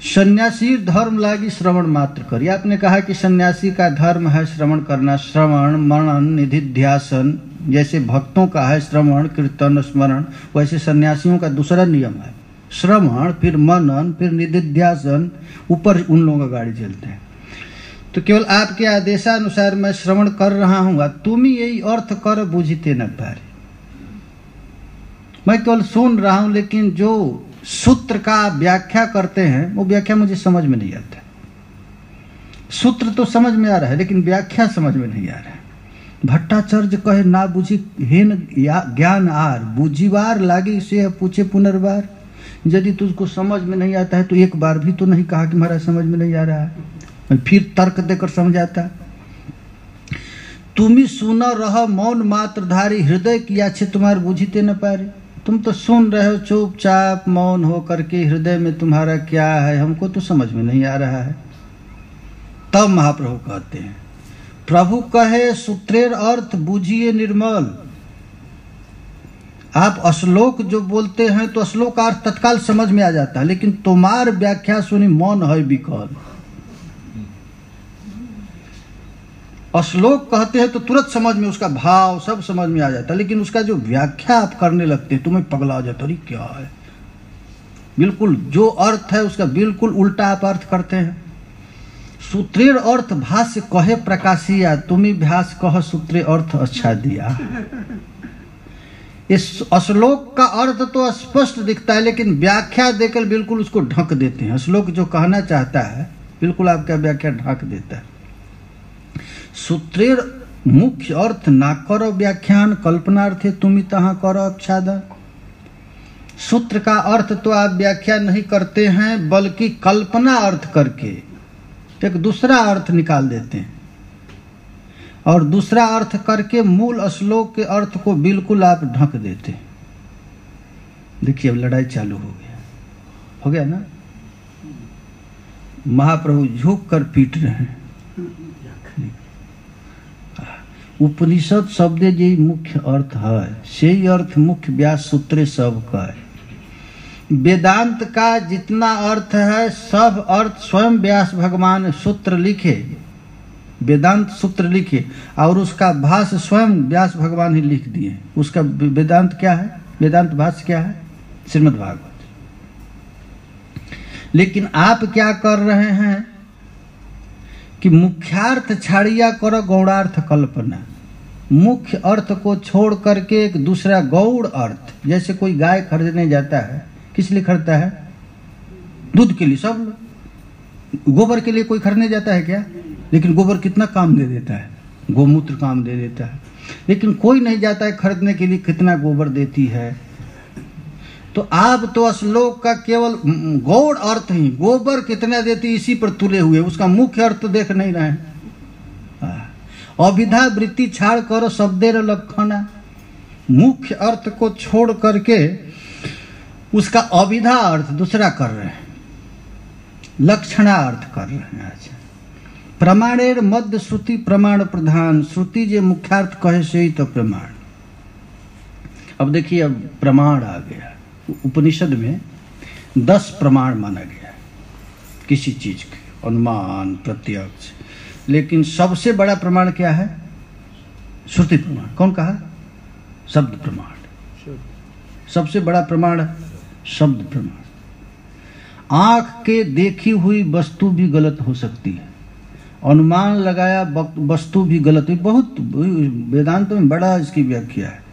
सन्यासी धर्म लागी श्रवण मात्र करिए। आपने कहा कि सन्यासी का धर्म है श्रवण करना, श्रवण मनन निधिध्यासन। जैसे भक्तों का है श्रवण कीर्तन स्मरण, वैसे सन्यासियों का दूसरा नियम है श्रवण, फिर मनन, फिर निधिध्यासन, ऊपर उन लोगों का गाड़ी चलते हैं। तो केवल आपके आदेशानुसार मैं श्रवण कर रहा हूँ, तुम ही यही अर्थ कर बूझते न पारे। मैं केवल सुन रहा हूं, लेकिन जो सूत्र का व्याख्या करते हैं वो व्याख्या मुझे समझ में नहीं आता। सूत्र तो समझ में आ रहा है लेकिन व्याख्या समझ में नहीं आ रहा है। भट्टाचार्य कहे ना बुझी हेन ज्ञान आर, बूझीवार लागे से पूछे पुनर्बार। यदि तुझको समझ में नहीं आता है तो एक बार भी तो नहीं कहा कि महाराज समझ में नहीं आ रहा है, फिर तर्क देकर समझाता। तुम ही सुना रह मौन मात्र धारी, हृदय किया छे तुम्हारे बूझीते न पारे। तुम तो सुन रहे हो चुपचाप मौन हो करके, हृदय में तुम्हारा क्या है हमको तो समझ में नहीं आ रहा है। तब महाप्रभु कहते हैं, प्रभु कहे सूत्रेर अर्थ बूझिए निर्मल। आप श्लोक जो बोलते हैं तो श्लोक का अर्थ तत्काल समझ में आ जाता है, लेकिन तुम्हार व्याख्या सुनी मौन है विकल। श्लोक कहते हैं तो तुरंत समझ में, उसका भाव सब समझ में आ जाता है, लेकिन उसका जो व्याख्या आप करने लगते हैं तुम्हें पगला जाता, अरे क्या है। बिल्कुल जो अर्थ है उसका बिल्कुल उल्टा आप अर्थ करते हैं। सूत्रेर अर्थ भाष्य कहे प्रकाशिया, तुम्ही भाष्य कह सूत्रे अर्थ अच्छा दिया। इस श्लोक का अर्थ तो स्पष्ट दिखता है, लेकिन व्याख्या देकर बिल्कुल उसको ढक देते हैं। श्लोक जो कहना चाहता है बिल्कुल आपका व्याख्या ढाक देता है। सूत्रेर मुख्य अर्थ ना करो व्याख्यान, कल्पनार्थे तुम तहाँ करो आच्छादन। सूत्र का अर्थ तो आप व्याख्या नहीं करते हैं, बल्कि कल्पना अर्थ करके एक दूसरा अर्थ निकाल देते हैं, और दूसरा अर्थ करके मूल श्लोक के अर्थ को बिल्कुल आप ढक देते हैं। देखिए अब लड़ाई चालू हो गया ना। महाप्रभु झुक कर पीट रहे हैं। उपनिषद शब्द जे मुख्य अर्थ है, से अर्थ मुख्य व्यास सूत्र सब का है। वेदांत का जितना अर्थ है सब अर्थ स्वयं व्यास भगवान सूत्र लिखे, वेदांत सूत्र लिखे, और उसका भाष्य स्वयं व्यास भगवान ही लिख दिए। उसका वेदांत क्या है, वेदांत भाष्य क्या है, श्रीमद् भागवत। लेकिन आप क्या कर रहे हैं कि मुख्यार्थ छाड़िया करो गौणार्थ कल्पना। मुख्य अर्थ को छोड़ करके एक दूसरा गौड़ अर्थ, जैसे कोई गाय खरीदने जाता है, किस लिए खरीदता है, दूध के लिए। सब गोबर के लिए कोई खरीदने जाता है क्या? लेकिन गोबर कितना काम दे देता है, गोमूत्र काम दे देता है। लेकिन कोई नहीं जाता है खरीदने के लिए, कितना गोबर देती है। तो आप तो श्लोक का केवल गौड़ अर्थ ही, गोबर कितना देती इसी पर तुले हुए, उसका मुख्य अर्थ तो देख नहीं रहे हैं। अभिधा वृत्ति छाड़ करो शब्देर लक्षणा। मुख्य अर्थ को छोड़ करके उसका अभिधा अर्थ दूसरा कर रहे हैं, लक्षणा अर्थ कर रहे हैं। अच्छा, प्रमाणेर मध्य श्रुति प्रमाण प्रधान। श्रुति जे मुख्यार्थ कहे से ही तो प्रमाण। अब देखिए, अब प्रमाण आ गया। उपनिषद में 10 प्रमाण माना गया किसी चीज के, अनुमान, प्रत्यक्ष। लेकिन सबसे बड़ा प्रमाण क्या है? श्रुति प्रमाण। कौन कहा? शब्द प्रमाण। सबसे बड़ा प्रमाण शब्द प्रमाण। आंख के देखी हुई वस्तु भी गलत हो सकती है, अनुमान लगाया वस्तु भी गलत है। बहुत वेदांत में बड़ा इसकी व्याख्या है।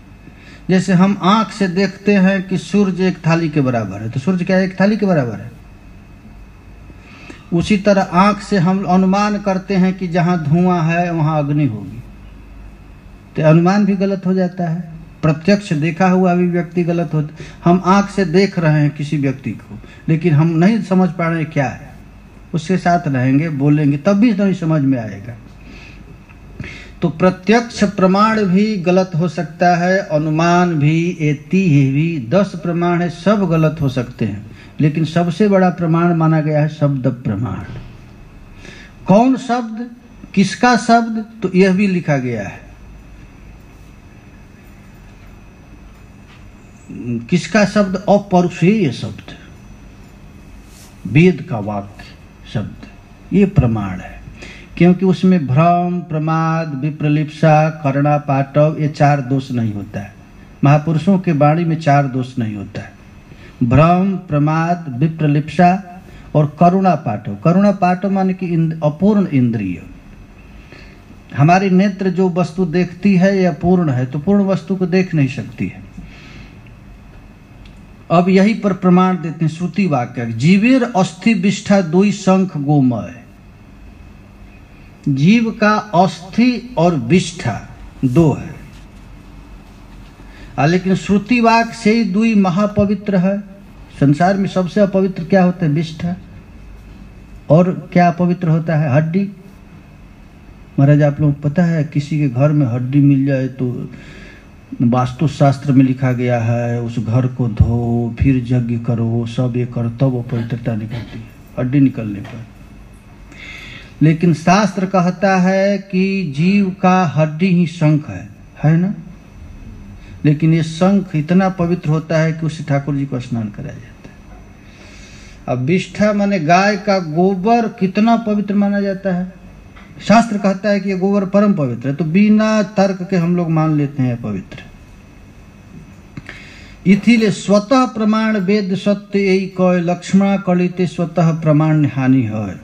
जैसे हम आंख से देखते हैं कि सूर्य एक थाली के बराबर है, तो सूर्य क्या एक थाली के बराबर है? उसी तरह आंख से हम अनुमान करते हैं कि जहां धुआं है वहां अग्नि होगी, तो अनुमान भी गलत हो जाता है। प्रत्यक्ष देखा हुआ भी व्यक्ति गलत होता। हम आंख से देख रहे हैं किसी व्यक्ति को, लेकिन हम नहीं समझ पा रहे क्या है। उसके साथ रहेंगे, बोलेंगे, तब भी नहीं समझ में आएगा। तो प्रत्यक्ष प्रमाण भी गलत हो सकता है, अनुमान भी, एति भी। 10 प्रमाण है, सब गलत हो सकते हैं। लेकिन सबसे बड़ा प्रमाण माना गया है शब्द प्रमाण। कौन शब्द, किसका शब्द, तो यह भी लिखा गया है। किसका शब्द? अपौरुषेय शब्द, वेद का वाक्य शब्द, ये प्रमाण है। क्योंकि उसमें भ्रम, प्रमाद, विप्रलिप्सा, करुणा पाटव, ये 4 दोष नहीं होता है। महापुरुषों के वाणी में 4 दोष नहीं होता है। भ्रम, प्रमाद, विप्रलिप्सा और करुणा पाटव। करुणा पाटव माने कि अपूर्ण इंद्रिय। हमारी नेत्र जो वस्तु देखती है यह पूर्ण है, तो पूर्ण वस्तु को देख नहीं सकती है। अब यही पर प्रमाण देते हैं श्रुति वाक्य। जीवेर अस्थि विष्ठा दुई शंख गोमय। जीव का अस्थि और विष्ठा 2 है, लेकिन श्रुति वाक्य से ही 2 महापवित्र है। संसार में सबसे अपवित्र क्या होता है? विष्ठा। और क्या अपवित्र होता है? हड्डी। महाराज, आप लोग पता है किसी के घर में हड्डी मिल जाए तो वास्तु शास्त्र में लिखा गया है उस घर को धो, फिर यज्ञ करो, सब ये करो, तब वो पवित्रता निकलती है हड्डी निकलने पर। लेकिन शास्त्र कहता है कि जीव का हड्डी ही शंख है ना। लेकिन ये शंख इतना पवित्र होता है कि उससे ठाकुर जी को स्नान कराया जाता है। अब विष्ठा माने गाय का गोबर कितना पवित्र माना जाता है। शास्त्र कहता है कि ये गोबर परम पवित्र है, तो बिना तर्क के हम लोग मान लेते हैं पवित्र। इथिले स्वतः प्रमाण वेद सत्य यही कह लक्ष्मण कलिते स्वतः प्रमाण हानि है।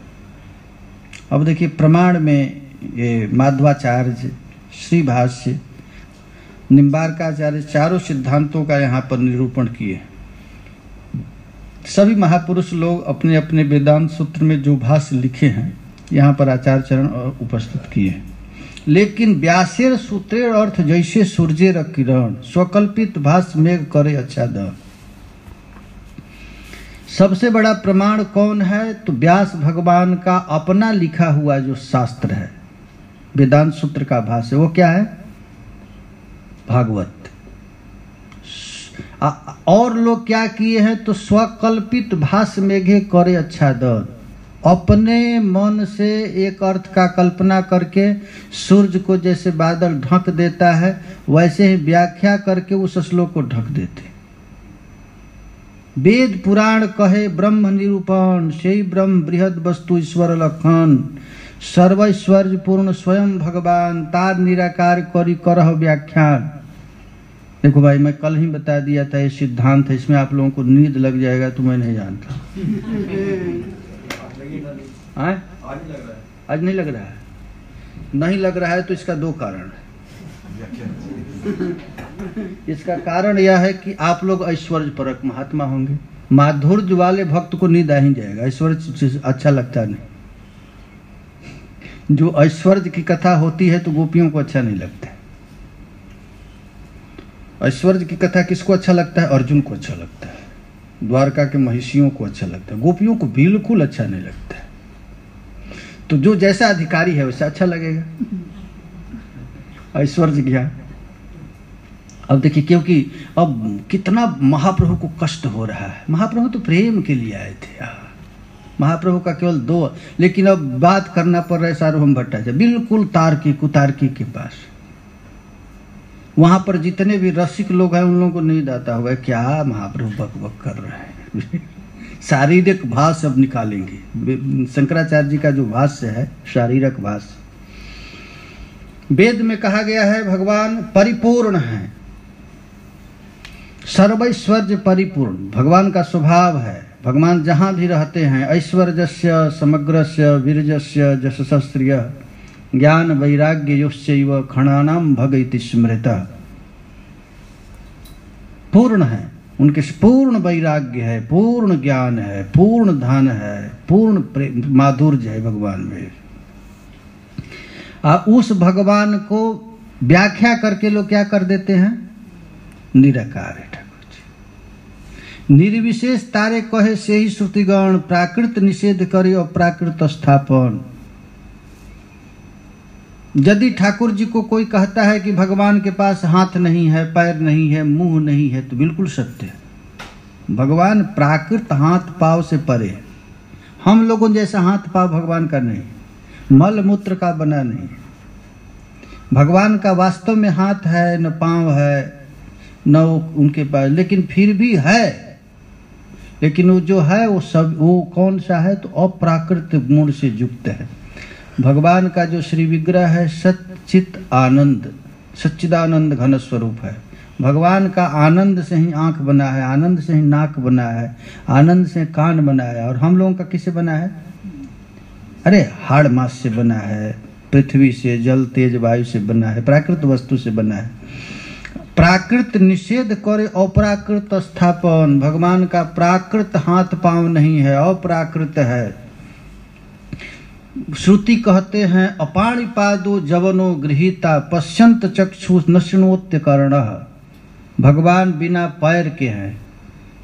अब देखिए, प्रमाण में ये माध्वाचार्य, श्री भाष्य, निम्बारकाचार्य 4 सिद्धांतों का यहाँ पर निरूपण किए। सभी महापुरुष लोग अपने अपने वेदांत सूत्र में जो भाष्य लिखे हैं यहाँ पर आचार्य चरण उपस्थित किए हैं। लेकिन व्यासेर सूत्रेर अर्थ जैसे सूर्येर किरण, स्वकल्पित भाष्य मेघ करे आच्छादन। सबसे बड़ा प्रमाण कौन है? तो व्यास भगवान का अपना लिखा हुआ जो शास्त्र है, वेदांत सूत्र का भाष्य, वो क्या है? भागवत। और लोग क्या किए हैं? तो स्वकल्पित भाष्य मेघे करे आच्छादन, अपने मन से एक अर्थ का कल्पना करके सूर्य को जैसे बादल ढक देता है वैसे ही व्याख्या करके उस श्लोक को ढक देते। वेद पुराण कहे ब्रह्म निरूपण, से ब्रह्म बृहद वस्तु ईश्वर लक्षण, सर्वैश्वर्य पूर्ण स्वयं भगवान, तार निराकार करी करह व्याख्यान। देखो भाई, मैं कल ही बता दिया था ये सिद्धांत है, इसमें आप लोगों को नींद लग जाएगा तो मैं नहीं जानता। आज नहीं लग रहा है? नहीं लग रहा है तो इसका दो कारण है। इसका कारण यह है कि आप लोग ऐश्वर्य परक महात्मा होंगे, माधुर्य वाले भक्त को नींद आ ही जाएगा, ऐश्वर्य अच्छा लगता नहीं। जो ऐश्वर्य की कथा होती है तो गोपियों को अच्छा नहीं लगता। ऐश्वर्य की कथा किसको अच्छा लगता है? अर्जुन को अच्छा लगता है, द्वारका के महिषियों को अच्छा लगता है, गोपियों को बिल्कुल अच्छा नहीं लगता है। तो जो जैसा अधिकारी है वैसा अच्छा लगेगा ऐश्वर्य ज्ञान। अब देखिए, क्योंकि अब कितना महाप्रभु को कष्ट हो रहा है। महाप्रभु तो प्रेम के लिए आए थे, महाप्रभु का केवल दो, लेकिन अब बात करना पड़ रहा है सार्वभौम भट्टाचार्य बिल्कुल तार्किक कुतार्किक के पास। वहां पर जितने भी रसिक लोग हैं उन लोगों को नींद आता होगा, क्या महाप्रभु बक बक कर रहे हैं। शारीरिक भाष्य अब निकालेंगे। शंकराचार्य जी का जो भाष्य है शारीरिक भाष्य, वेद में कहा गया है भगवान परिपूर्ण है, सर्वैश्वर्य परिपूर्ण भगवान का स्वभाव है। भगवान जहां भी रहते हैं ऐश्वर्यस्य समग्रस्य वीर्यस्य जशस्त्रिय ज्ञान वैराग्य योश्चैव खणानाम भगैति स्मृता। पूर्ण है, उनके पूर्ण वैराग्य है, पूर्ण ज्ञान है, पूर्ण धन है, पूर्ण माधुर्य है भगवान में। उस भगवान को व्याख्या करके लोग क्या कर देते हैं? निराकार है ठाकुर जी। निर्विशेष तारे कहे से ही श्रुतिगण, प्राकृत निषेध करे और प्राकृत स्थापन। यदि ठाकुर जी को कोई कहता है कि भगवान के पास हाथ नहीं है, पैर नहीं है, मुंह नहीं है, तो बिल्कुल सत्य है। भगवान प्राकृत हाथ पांव से परे है। हम लोगों जैसा हाथ पांव भगवान का नहीं, मल मूत्र का बना नहीं। भगवान का वास्तव में हाथ है न पांव है न उनके पास, लेकिन फिर भी है। लेकिन वो जो है वो सब, वो कौन सा है? तो अप्राकृत गुण से युक्त है। भगवान का जो श्री विग्रह है सच्चित आनंद, सच्चिदानंद घन स्वरूप है। भगवान का आनंद से ही आंख बना है, आनंद से ही नाक बना है, आनंद से कान बना है। और हम लोगों का किससे बना है? अरे हाड़ मांस से बना है, पृथ्वी से, जल तेज वायु से बना है, प्राकृत वस्तु से बना है। प्राकृत निषेध करे अप्राकृत स्थापन। भगवान का प्राकृत हाथ पांव नहीं है, अप्राकृत है। श्रुति कहते हैं अपाणिपादो जवनो गृहीता पश्यंत चक्षु नश्नोत्य कर्णः। भगवान बिना पैर के हैं,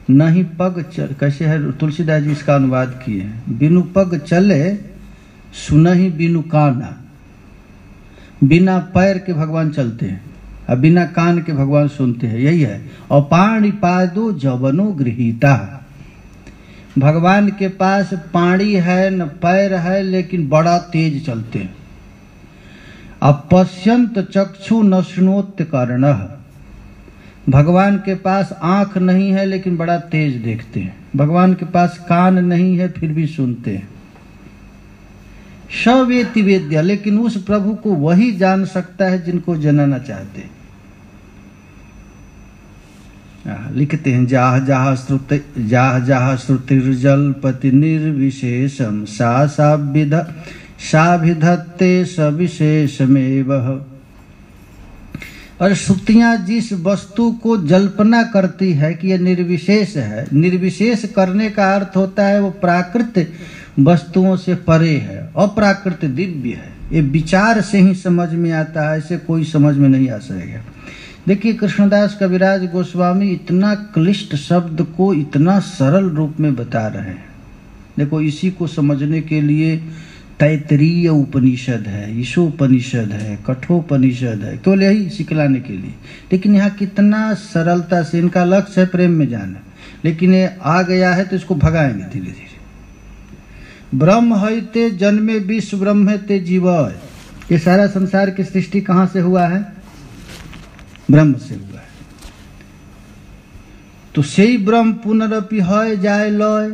नहीं पग चल, कैसे है तुलसीदास जी इसका अनुवाद किए हैं, बिनु पग चले सुनहि बिनु काना। बिना पैर के भगवान चलते हैं और बिना कान के भगवान सुनते हैं, यही है। अपाणिपादो जवनो गृहीता। भगवान के पास पाणी है न पैर है, लेकिन बड़ा तेज चलते हैं। अपश्यंत चक्षु नश्नोत्य कर्णः। भगवान के पास आंख नहीं है लेकिन बड़ा तेज देखते हैं। भगवान के पास कान नहीं है फिर भी सुनते हैं। सवेति वेद्य, लेकिन उस प्रभु को वही जान सकता है जिनको जानना चाहते हैं। लिखते हैं जाह जाह श्रुतिर्जल्पति निर्विशेषम साभिधत्ते सविशेषमेव। और श्रुतियां जिस वस्तु को जल्पना करती है कि यह निर्विशेष है, निर्विशेष करने का अर्थ होता है वो प्राकृत वस्तुओं से परे है, अप्राकृत दिव्य है। ये विचार से ही समझ में आता है, ऐसे कोई समझ में नहीं आ सकेगा। देखिए कृष्णदास कविराज गोस्वामी इतना क्लिष्ट शब्द को इतना सरल रूप में बता रहे हैं। देखो इसी को समझने के लिए तैतरीय उपनिषद है, ईशोपनिषद है, कठोपनिषद है, केवल यही सिखलाने के लिए। लेकिन यहाँ कितना सरलता से, इनका लक्ष्य है प्रेम में जाना, लेकिन ये आ गया है तो इसको भगाएंगे धीरे धीरे। ब्रह्म हईते जन्मे विश्व ब्रह्म ते जीवय, ये सारा संसार की सृष्टि कहाँ से हुआ है? ब्रह्म से हुआ है। तो सही ब्रह्म पुनरपि है जाए लय,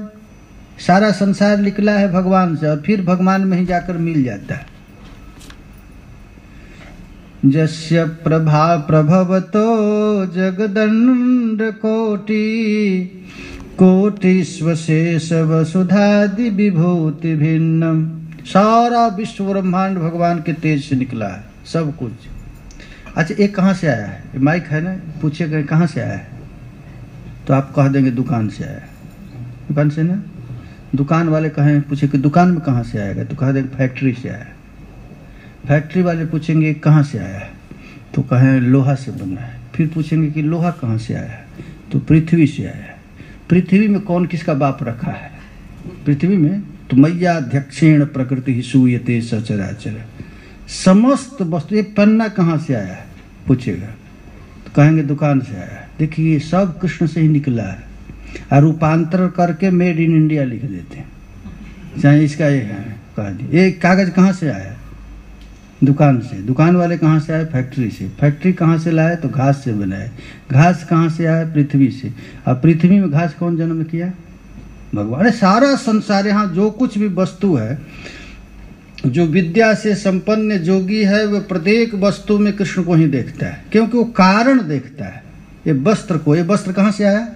सारा संसार निकला है भगवान से और फिर भगवान में ही जाकर मिल जाता है। जस्य प्रभा प्रभवतो जगदंड कोटि कोटिश्वशेष वसुधादि विभूति भिन्नम, सारा विश्व ब्रह्मांड भगवान के तेज से निकला है सब कुछ। अच्छा एक कहाँ से आया है? माइक है ना, पूछे गए कहाँ से आया है तो आप कह देंगे दुकान से आया। दुकान से ना, दुकान वाले कहें पूछे कि दुकान में कहाँ से आएगा तो कह देंगे फैक्ट्री से आया। फैक्ट्री वाले पूछेंगे कहाँ से आया है तो कहें लोहा से बना है। फिर पूछेंगे कि लोहा कहाँ से आया है तो पृथ्वी से आया है। पृथ्वी में कौन किसका बाप रखा है? पृथ्वी में तो मैया अध्यक्षेण प्रकृति ही सूयते सचराचर, समस्त वस्तु। ये पन्ना कहाँ से आया है पूछेगा तो कहेंगे दुकान से आया है। देखिए सब कृष्ण से ही निकला है और रूपांतर करके मेड इन इंडिया लिख देते हैं, चाहे इसका ये है कह दी। ये कागज कहाँ से आया? दुकान से। दुकान वाले कहाँ से आए? फैक्ट्री से। फैक्ट्री कहाँ से लाए? तो घास से बनाए। घास कहाँ से आया? पृथ्वी से। अब पृथ्वी में घास कौन जन्म किया? भगवान। सारा संसार, यहाँ जो कुछ भी वस्तु है, जो विद्या से संपन्न जोगी है वह प्रत्येक वस्तु में कृष्ण को ही देखता है, क्योंकि वो कारण देखता है। ये वस्त्र को, ये वस्त्र कहाँ से आया?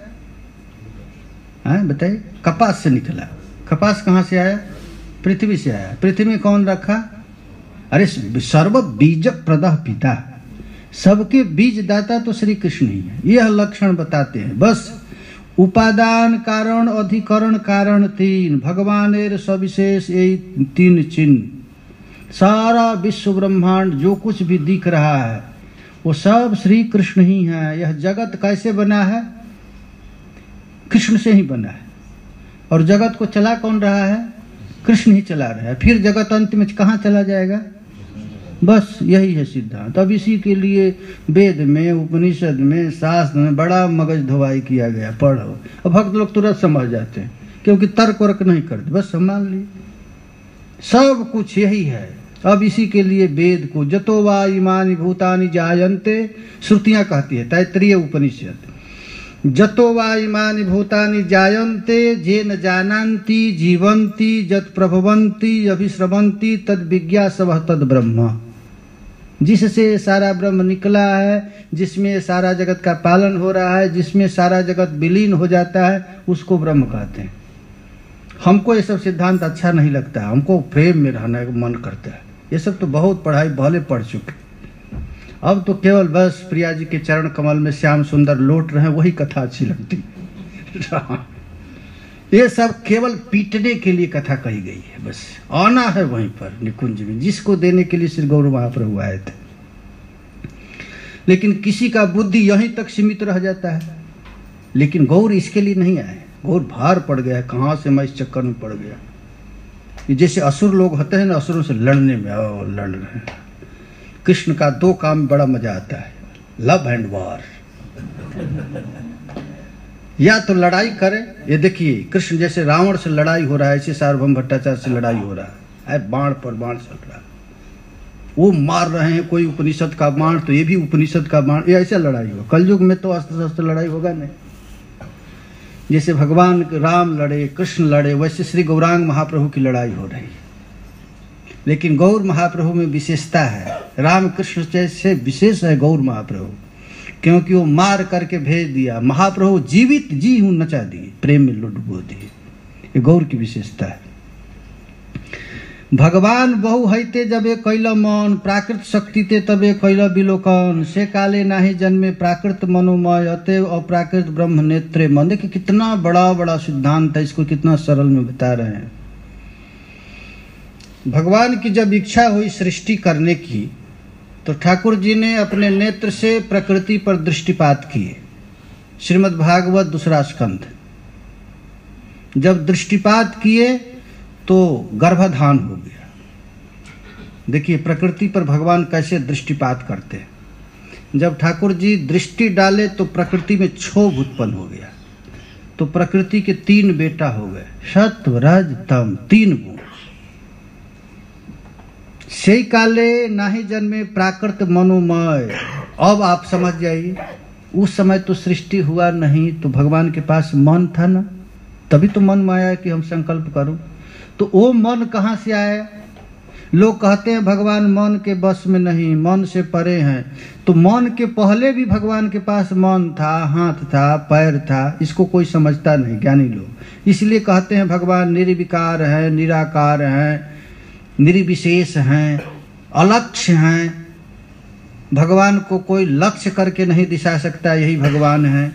बताइए। कपास से निकला। कपास कहाँ से आया? पृथ्वी से आया। पृथ्वी में कौन रखा? अरे सर्व बीज प्रदः पिता, सबके बीज दाता तो श्री कृष्ण ही है। यह लक्षण बताते हैं। बस उपादान कारण अधिकरण कारण तीन, भगवानेर सविशेष यही तीन चिन्ह। सारा विश्व ब्रह्मांड जो कुछ भी दिख रहा है वो सब श्री कृष्ण ही है। यह जगत कैसे बना है? कृष्ण से ही बना है। और जगत को चला कौन रहा है? कृष्ण ही चला रहा है। फिर जगत अंत में कहाँ चला जाएगा? बस यही है सिद्धांत। अब इसी के लिए वेद में, उपनिषद में, शास्त्र में बड़ा मगज धोवाई किया गया। पढ़ो। अब भक्त लोग तुरंत समझ जाते हैं क्योंकि तर्क वर्क नहीं करते, बस मान ली सब कुछ यही है। अब इसी के लिए वेद को जतो वा इमानि भूतानि जायन्ते, श्रुतियां कहती है तैत्तरीय उपनिषद, जतो वा इमानि भूतानि जायन्ते जेन जानन्ति जीवन्ति जत प्रभवन्ति अभिश्रवन्ति तद विज्ञासवः तद ब्रह्म। जिससे सारा ब्रह्म निकला है, जिसमें सारा जगत का पालन हो रहा है, जिसमें सारा जगत विलीन हो जाता है, उसको ब्रह्म कहते हैं। हमको ये सब सिद्धांत अच्छा नहीं लगता है, हमको प्रेम में रहने का मन करता है। ये सब तो बहुत पढ़ाई भले पढ़ चुके, अब तो केवल बस प्रिया जी के चरण कमल में श्याम सुंदर लौट रहे हैं, वही कथा अच्छी लगती। ये सब केवल पीटने के लिए कथा कही गई है। बस आना है वहीं पर निकुंज में, जिसको देने के लिए श्री गौर महाप्रभु आए थे। लेकिन किसी का बुद्धि यहीं तक सीमित रह जाता है। लेकिन गौर इसके लिए नहीं आए। गौर भार पड़ गया, कहाँ से मैं इस चक्कर में पड़ गया। ये जैसे असुर लोग होते हैं ना, असुरों से लड़ने में लड़ रहे हैं। कृष्ण का दो काम में बड़ा मजा आता है, लव एंड वॉर। या तो लड़ाई करे, ये देखिए कृष्ण जैसे रावण से लड़ाई हो रहा है, ऐसे सार्वभौम भट्टाचार्य से लड़ाई हो रहा है, बाण पर बाण चल रहा है। वो मार रहे हैं, कोई उपनिषद का बाण तो ये भी उपनिषद का बाण, ये ऐसे लड़ाई हो। कलयुग में तो अस्त्र शस्त्र लड़ाई होगा नहीं। जैसे भगवान राम लड़े, कृष्ण लड़े, वैसे श्री गौरांग महाप्रभु की लड़ाई हो रही है। लेकिन गौर महाप्रभु में विशेषता है, राम कृष्ण जैसे विशेष है गौर महाप्रभु, क्योंकि वो मार करके भेज दिया। महाप्रभु जीवित जी हूं नचा दिए, प्रेम में डुबो दिए। ये गौर की विशेषता है। भगवान बहु हैते जबे कैल मन, प्राकृत शक्ति ते तबे कैल विलोकन, से काले नाही जन्मे प्राकृत मनोमय, अतएव अप्राकृत ब्रह्म नेत्रे मन। देखिए कितना बड़ा बड़ा सिद्धांत है, इसको कितना सरल में बता रहे हैं। भगवान की जब इच्छा हुई सृष्टि करने की, तो ठाकुर जी ने अपने नेत्र से प्रकृति पर दृष्टिपात किए। श्रीमद् भागवत 2 स्कंध। जब दृष्टिपात किए तो गर्भाधान हो गया। देखिए प्रकृति पर भगवान कैसे दृष्टिपात करते हैं। जब ठाकुर जी दृष्टि डाले तो प्रकृति में क्षोभ उत्पन्न हो गया, तो प्रकृति के 3 बेटा हो गए, सत्व रज तम, 3 गुण। से काले नाही जन्मे प्राकृत मनोमय। अब आप समझ जाइए, उस समय तो सृष्टि हुआ नहीं, तो भगवान के पास मन था ना, तभी तो मन में आया कि हम संकल्प करूं। तो वो मन कहाँ से आया? लोग कहते हैं भगवान मन के बस में नहीं, मन से परे हैं। तो मन के पहले भी भगवान के पास मन था, हाथ था, पैर था, इसको कोई समझता नहीं ज्ञानी लोग। इसलिए कहते हैं भगवान निर्विकार है, निराकार है, निर्विशेष हैं, अलक्ष्य हैं। भगवान को कोई लक्ष्य करके नहीं दिखा सकता, यही भगवान है।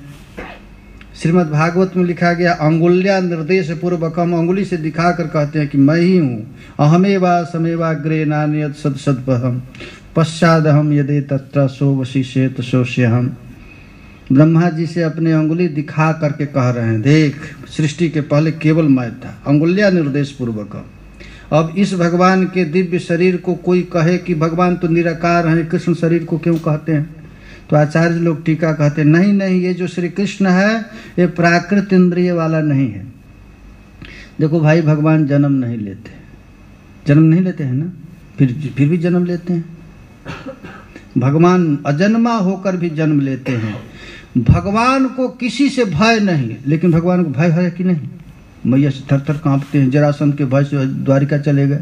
श्रीमद् भागवत में लिखा गया, अंगुल्या निर्देश पूर्वकम, अंगुली से दिखाकर कहते हैं कि मैं ही हूँ। अहमेवा समेवाग्रे नान्यत् सदसद्वहम् पश्चादहम यदि तत्र सो वशिष्येत सोष्यहम्। ब्रह्मा जी से अपने अंगुली दिखा करके कह रहे हैं, देख सृष्टि के पहले केवल मैं था। अंगुल्या निर्देश पूर्वकम। अब इस भगवान के दिव्य शरीर को कोई कहे कि भगवान तो निराकार हैं, कृष्ण शरीर को क्यों कहते हैं? तो आचार्य लोग टीका कहते हैं, नहीं नहीं, ये जो श्री कृष्ण है ये प्राकृत इंद्रिय वाला नहीं है। देखो भाई, भगवान जन्म नहीं लेते हैं ना, फिर भी जन्म लेते हैं। भगवान अजन्मा होकर भी जन्म लेते हैं। भगवान को किसी से भय नहीं, लेकिन भगवान को भय है कि नहीं? मैया से थर थर कांपते हैं, जरासंध के भय से द्वारिका चले गए।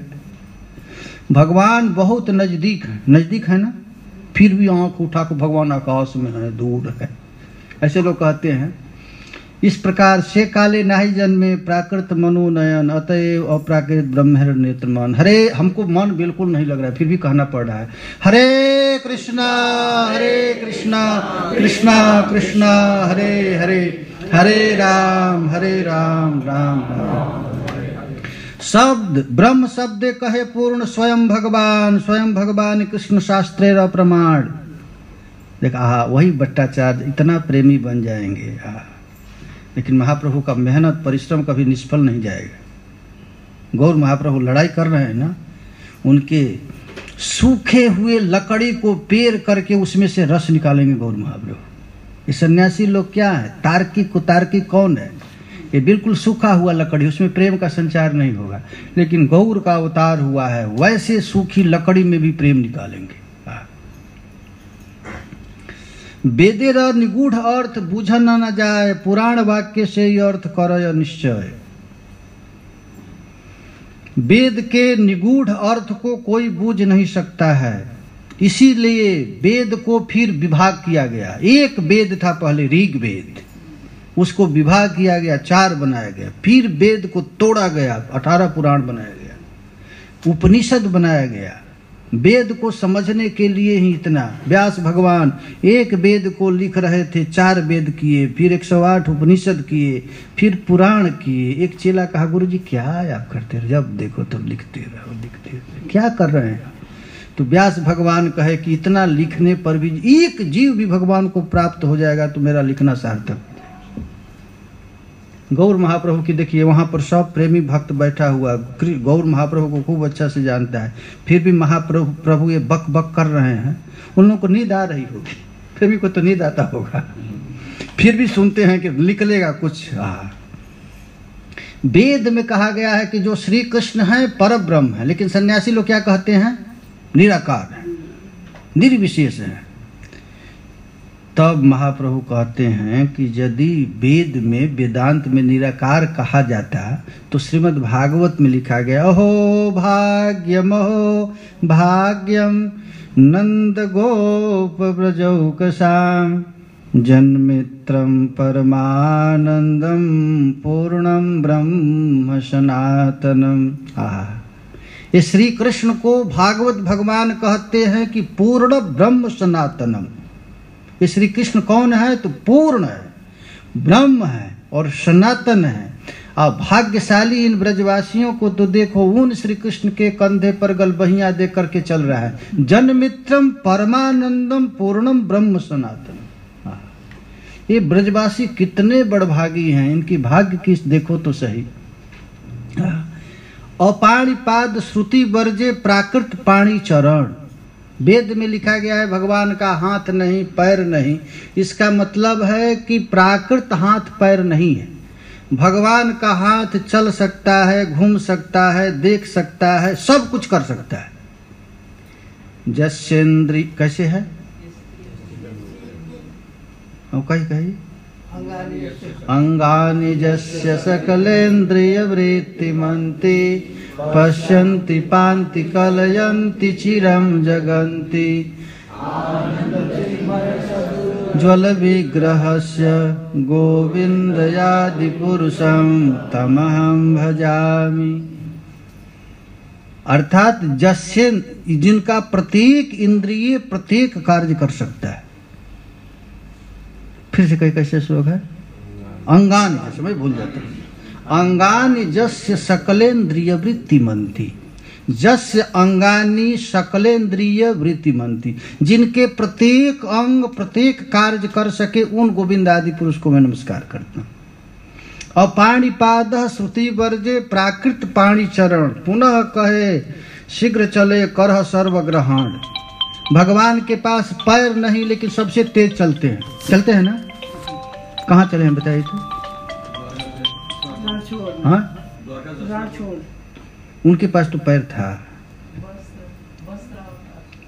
भगवान बहुत नजदीक है ना, फिर भी आंख उठा कर भगवान आकाश में है, दूर है, ऐसे लोग कहते हैं। इस प्रकार से काले नाही जन्मे प्राकृत मनोनयन, अतएव अप्राकृत ब्रह्म नेत्र मन। हरे, हमको मन बिल्कुल नहीं लग रहा है, फिर भी कहना पड़ रहा है, हरे कृष्णा कृष्णा कृष्णा हरे हरे, हरे राम राम राम। शब्द ब्रह्म शब्द कहे पूर्ण स्वयं भगवान कृष्ण शास्त्रेर प्रमाण। देखा, वही भट्टाचार्य इतना प्रेमी बन जाएंगे। लेकिन महाप्रभु का मेहनत परिश्रम कभी निष्फल नहीं जाएगा। गौर महाप्रभु लड़ाई कर रहे हैं ना, उनके सूखे हुए लकड़ी को पेर करके उसमें से रस निकालेंगे गौर महाप्रभु। ये सन्यासी लोग क्या है? तार्किक कौन है? ये बिल्कुल सूखा हुआ लकड़ी, उसमें प्रेम का संचार नहीं होगा। लेकिन गौर का अवतार हुआ है, वैसे सूखी लकड़ी में भी प्रेम निकालेंगे। वेदेर निगूढ़ अर्थ बुझन न जाए, पुराण वाक्य से ही अर्थ करय निश्चय। वेद के निगूढ़ अर्थ को कोई बूझ नहीं सकता है, इसीलिए वेद को फिर विभाग किया गया। एक वेद था पहले, ऋग वेद, उसको विभाग किया गया, 4 बनाया गया। फिर वेद को तोड़ा गया, 18 पुराण बनाया गया, उपनिषद बनाया गया। वेद को समझने के लिए ही इतना। व्यास भगवान एक वेद को लिख रहे थे, 4 वेद किए, फिर 108 उपनिषद किए, फिर पुराण किए। एक चेला कहा, गुरु जी क्या आप करते रहे, जब देखो तब लिखते रहो, क्या कर रहे हैं? तो व्यास भगवान कहे कि इतना लिखने पर भी एक जीव भी भगवान को प्राप्त हो जाएगा तो मेरा लिखना सार्थक। गौर महाप्रभु की देखिए, वहाँ पर सब प्रेमी भक्त बैठा हुआ, गौर महाप्रभु को खूब अच्छा से जानता है, फिर भी महाप्रभु ये बक बक कर रहे हैं। उन लोगों को नींद आ रही होगी, प्रेमी को तो नींद आता होगा, फिर भी सुनते हैं कि निकलेगा कुछ। वेद में कहा गया है कि जो श्री कृष्ण है पर ब्रह्म है, लेकिन सन्यासी लोग क्या कहते हैं? निराकार है, निर्विशेष है। तब महाप्रभु कहते हैं कि यदि वेद में, वेदांत में निराकार कहा जाता तो श्रीमद् भागवत में लिखा गया, अहो भाग्यम नंद गोप व्रजौकसाम जन्मित्रम परमानंदम पूर्णम ब्रह्म सनातनम। ये श्री कृष्ण को भागवत भगवान कहते हैं कि पूर्ण ब्रह्म सनातनम। ये श्री कृष्ण कौन है? तो पूर्ण है, ब्रह्म है और सनातन है। और भाग्यशाली इन ब्रजवासियों को तो देखो, उन श्री कृष्ण के कंधे पर गलबहियां दे करके चल रहा है। जन्मित्रम परमानंदम पूर्णम ब्रह्म सनातनम। ये ब्रजवासी कितने बड़भागी हैं, इनकी भाग्य की देखो तो सही। अपाणिपाद श्रुति वर्जे प्राकृत पाणी चरण। वेद में लिखा गया है भगवान का हाथ नहीं, पैर नहीं। इसका मतलब है कि प्राकृत हाथ पैर नहीं है। भगवान का हाथ चल सकता है, घूम सकता है, देख सकता है, सब कुछ कर सकता है। जस्येन्द्रिय कैसे है? कही अंगानि जस्य सकलेन्द्रिय वृत्तिमन्ति पश्यन्ति पान्ति कलयन्ति चिरं जगन्ति ज्वल विग्रहस्य गोविन्दयादि पुरुषं तमहं भजामि। अर्थात जस्य, जिनका प्रत्येक इंद्रिय प्रत्येक कार्य कर सकता है। फिर से कई कैसे श्लोक है? अंगानि, जैसे मैं भूल जाता हूं। अंगानि जस्य सकलेन्द्रिय वृत्तिमन्ति। जस्य अंगानि सकलेन्द्रिय वृत्तिमन्ति, जिनके प्रत्येक अंग प्रत्येक कार्य कर सके, उन गोविंद आदि पुरुष को मैं नमस्कार करता हूं। अपाणिपाद श्रुति वर्जे प्राकृत पाणी चरण। पुनः कहे शीघ्र चले करह सर्वग्रहण। भगवान के पास पैर नहीं, लेकिन सबसे तेज चलते हैं। चलते हैं ना? कहाँ चले हैं बताइए तो? हाँ, उनके पास तो पैर था।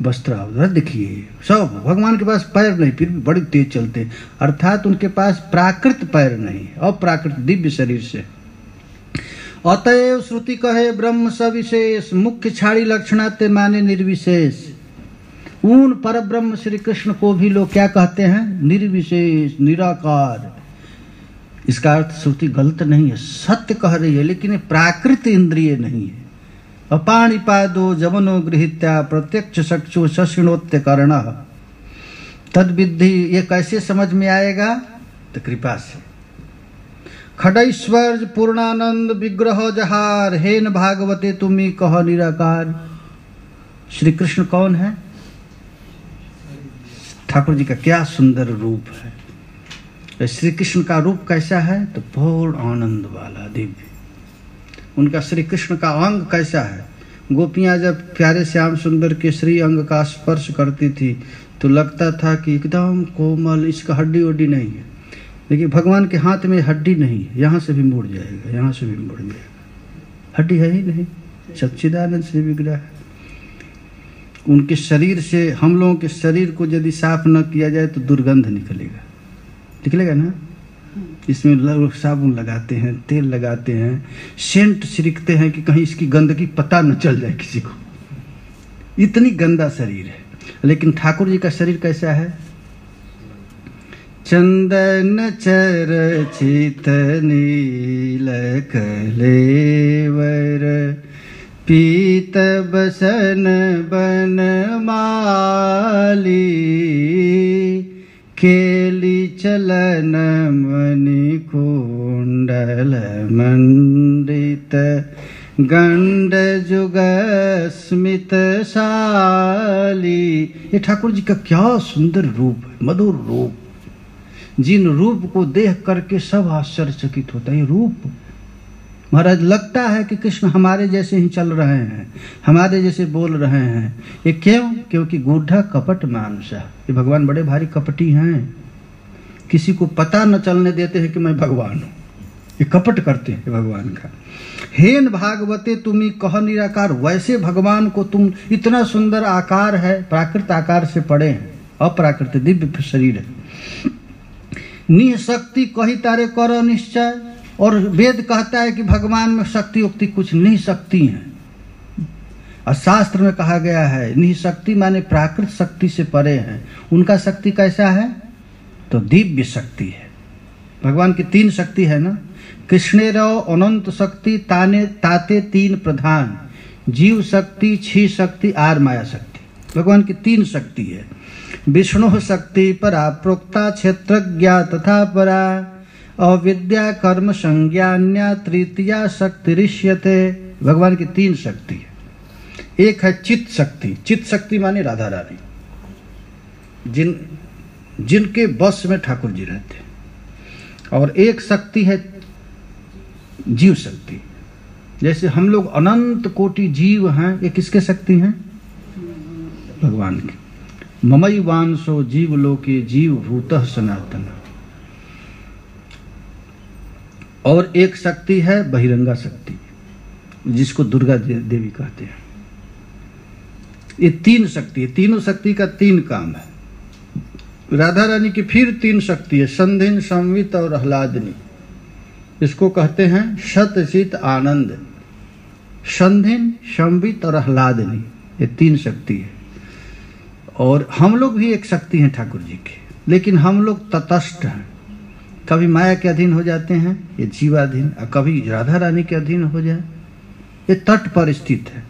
वस्त्रावतार देखिए, सब भगवान के पास पैर नहीं, फिर भी बड़ी तेज चलते हैं। अर्थात उनके पास प्राकृत पैर नहीं, अप्राकृत दिव्य शरीर से। अतएव श्रुति कहे ब्रह्म सविशेष, मुख्य छाड़ी लक्षणाते माने निर्विशेष। उन पर ब्रह्म श्री कृष्ण को भी लोग क्या कहते हैं? निर्विशेष, निराकार। इसका अर्थ श्रुति गलत नहीं है, सत्य कह रही है, लेकिन प्राकृत इंद्रिय नहीं है। अपाणिपादो जवनो गृहीत्या प्रत्यक्ष चक्षु शशिणोत्य कर्ण। तद विद्धि, ये कैसे समझ में आएगा? तो कृपा से। खडैश्वर्य पूर्णानंद विग्रह जहार, हेन भागवते तुम्ही कह निराकार। श्री कृष्ण कौन है? ठाकुर जी का क्या सुंदर रूप है। श्री कृष्ण का रूप कैसा है? तो पूर्ण आनंद वाला दिव्य। उनका श्री कृष्ण का अंग कैसा है? गोपियां जब प्यारे श्याम सुंदर के श्री अंग का स्पर्श करती थी तो लगता था कि एकदम कोमल, इसका हड्डी वड्डी नहीं है। लेकिन भगवान के हाथ में हड्डी नहीं है, यहाँ से भी मुड़ जाएगा, यहाँ से भी मुड़ जाएगा, हड्डी है ही नहीं, सच्चिदानंद से विग्रह है। उनके शरीर से, हम लोगों के शरीर को यदि साफ न किया जाए तो दुर्गंध निकलेगा ना। इसमें लोग साबुन लगाते हैं, तेल लगाते हैं, सेंट छिड़कते हैं कि कहीं इसकी गंदगी पता न चल जाए किसी को। इतनी गंदा शरीर है। लेकिन ठाकुर जी का शरीर कैसा है? चंदन चरचित नील कलेवर, पीत बसन बन माली, केली चलन मणि कुंडल मंडित, गंड जुग स्मित शाली। ये ठाकुर जी का क्या सुंदर रूप है, मधुर रूप, जिन रूप को देख करके सब आश्चर्यचकित होता है। ये रूप महाराज, लगता है कि कृष्ण हमारे जैसे ही चल रहे हैं, हमारे जैसे बोल रहे हैं। ये क्यों? क्योंकि गूढ़ा कपट मानुष है। ये भगवान बड़े भारी कपटी हैं, किसी को पता न चलने देते हैं कि मैं भगवान हूँ। ये कपट करते हैं भगवान का। हेन भागवते तुम्ही कह निराकार। वैसे भगवान को तुम, इतना सुंदर आकार है, प्राकृत आकार से पड़े हैं, अप्राकृत दिव्य शरीर है। निशक्ति कही तारे कर निश्चय। और वेद कहता है कि भगवान में शक्ति उक्ति कुछ नहीं, शक्ति है। और शास्त्र में कहा गया है निशक्ति माने प्राकृत शक्ति से परे हैं। उनका शक्ति कैसा है? तो दिव्य शक्ति है। भगवान की तीन शक्ति है ना। कृष्णेरव अनंत शक्ति ताने ताते तीन प्रधान, जीव शक्ति, छी शक्ति और माया शक्ति। भगवान की 3 शक्ति है। विष्णु शक्ति परा प्रोक्ता क्षेत्रज्ञा तथा परा अविद्या कर्म संज्ञान्या तृतीया शक्ति ऋष्यते। भगवान की 3 शक्ति है। एक है चित्त शक्ति। चित्त शक्ति माने राधा रानी, जिनके बस में ठाकुर जी रहते हैं। और एक शक्ति है जीव शक्ति। जैसे हम लोग अनंत कोटि जीव हैं, ये किसके शक्ति हैं? भगवान की। ममई वांसो जीव लोके जीव भूतः सनातन। और एक शक्ति है बहिरंगा शक्ति, जिसको दुर्गा देवी कहते हैं। ये 3 शक्ति है। तीनों शक्ति का 3 काम है। राधा रानी की फिर 3 शक्ति है, संधिन, संवित और आह्लादनी। इसको कहते हैं सतचित आनंद। संधिन, संवित और आह्लादनी, ये 3 शक्ति है। और हम लोग भी एक शक्ति हैं ठाकुर जी की, लेकिन हम लोग तटस्थ हैं। कभी माया के अधीन हो जाते हैं, ये जीवाधीन, और कभी राधा रानी के अधीन हो जाए, ये तट पर स्थित है।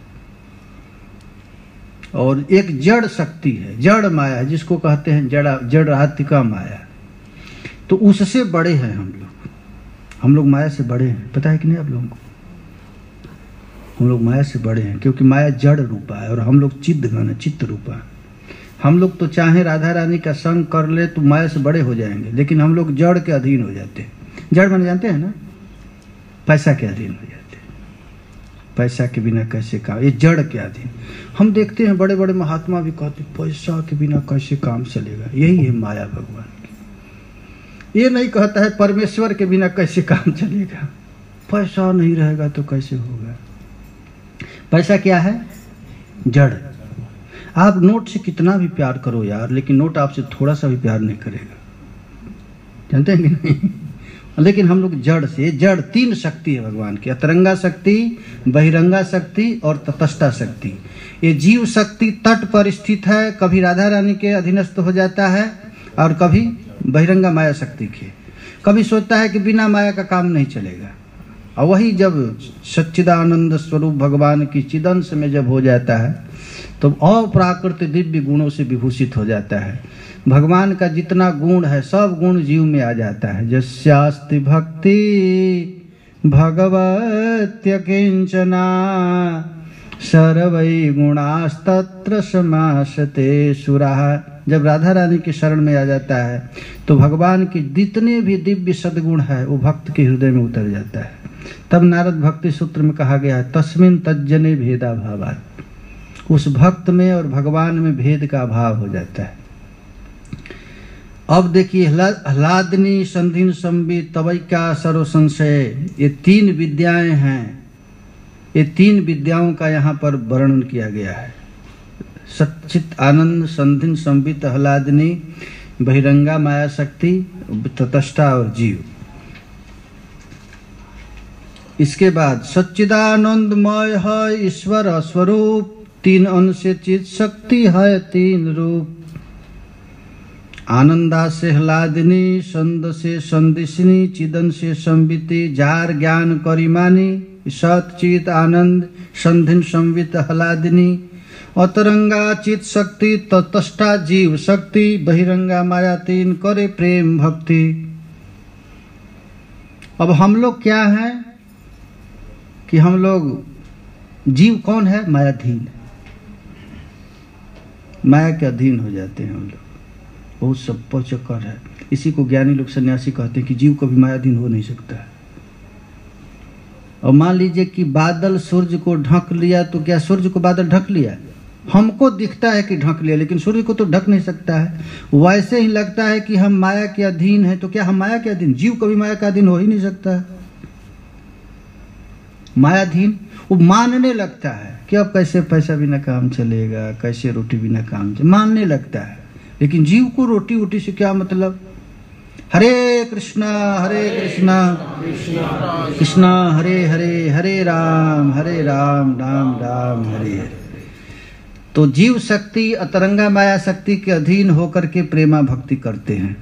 और एक जड़ शक्ति है, जड़ माया, जिसको कहते हैं जड़ आत्मिका माया। तो उससे बड़े हैं हम लोग। हम लोग माया से बड़े हैं, पता है कि नहीं आप लोगों को? हम लोग माया से बड़े हैं, क्योंकि माया जड़ रूपा है और हम लोग चित्त रूपा है। हम लोग तो चाहे राधा रानी का संग कर ले तो माया से बड़े हो जाएंगे, लेकिन हम लोग जड़ के अधीन हो जाते हैं। जड़ माने जानते हैं ना? पैसा के अधीन हो जाते हैं। पैसा के बिना कैसे काम, ये जड़ के अधीन। हम देखते हैं बड़े बड़े महात्मा भी कहते हैं पैसा के बिना कैसे काम चलेगा। यही है माया भगवान की। ये नहीं कहता है परमेश्वर के बिना कैसे काम चलेगा। पैसा नहीं रहेगा तो कैसे होगा। पैसा क्या है? जड़। आप नोट से कितना भी प्यार करो यार, लेकिन नोट आपसे थोड़ा सा भी प्यार नहीं करेगा, जानते हैं कि नहीं? लेकिन हम लोग जड़ से, जड़ 3 शक्ति है भगवान की, अतरंगा शक्ति, बहिरंगा शक्ति और तटस्था शक्ति। ये जीव शक्ति तट पर स्थित है, कभी राधा रानी के अधीनस्थ हो जाता है और कभी बहिरंगा माया शक्ति के। कभी सोचता है कि बिना माया का काम नहीं चलेगा, और वही जब सच्चिदानंद स्वरूप भगवान की चिदंश में जब हो जाता है तो अप्राकृत दिव्य गुणों से विभूषित हो जाता है। भगवान का जितना गुण है सब गुण जीव में आ जाता है। जस्यास्ति भक्ति भगवत्य किंचना सर्वै गुणास्तत्र समासते सुराः। जब राधा रानी के शरण में आ जाता है तो भगवान के जितने भी दिव्य सद्गुण है वो भक्त के हृदय में उतर जाता है। तब नारद भक्ति सूत्र में कहा गया है तस्मिन् तज्जने भेदा भावात्। उस भक्त में और भगवान में भेद का अभाव हो जाता है। अब देखिए आह्लादनी, संधिन, संवित, तवैका, सर्व संशय, ये 3 विद्याएं हैं। ये 3 विद्याओं का यहाँ पर वर्णन किया गया है। सच्चित आनंद, संधिन, संवित, आह्लादनी, बहिरंगा माया शक्ति, तटस्था और जीव। इसके बाद सच्चिदानंदमय है ईश्वर स्वरूप, 3 अंश से चित शक्ति है 3 रूप। आनंदा से आह्लादिनी, संद से संदिशनी, चिदन से संविति, जार ज्ञान करिमानी, सत चित आनंद, संधिन संवित आह्लादिनी, अतरंगा चित शक्ति, तटस्था जीव शक्ति, बहिरंगा माया 3 करे प्रेम भक्ति। अब हम लोग क्या हैं कि हम लोग, जीव कौन है? मायाधीन, माया के अधीन हो जाते हैं हम लोग। बहुत सब चक्कर है। इसी को ज्ञानी लोग सन्यासी कहते हैं कि जीव कभी मायाधीन हो नहीं सकता है। और मान लीजिए कि बादल सूर्य को ढक लिया, तो क्या सूर्य को बादल ढक लिया? हमको दिखता है कि ढक लिया, लेकिन सूर्य को तो ढक नहीं सकता है। वैसे ही लगता है कि हम माया के अधीन हैं, तो क्या हम माया के अधीन? जीव कभी माया का अधीन हो ही नहीं सकता है। मायाधीन वो मानने लगता है कि अब कैसे पैसा बिना काम चलेगा, कैसे रोटी बिना काम चलेगा, मानने लगता है। लेकिन जीव को रोटी वोटी से क्या मतलब? हरे कृष्णा कृष्णा हरे हरे, हरे राम राम राम हरे हरे। तो जीव शक्ति अतरंगा माया शक्ति के अधीन होकर के प्रेमा भक्ति करते हैं।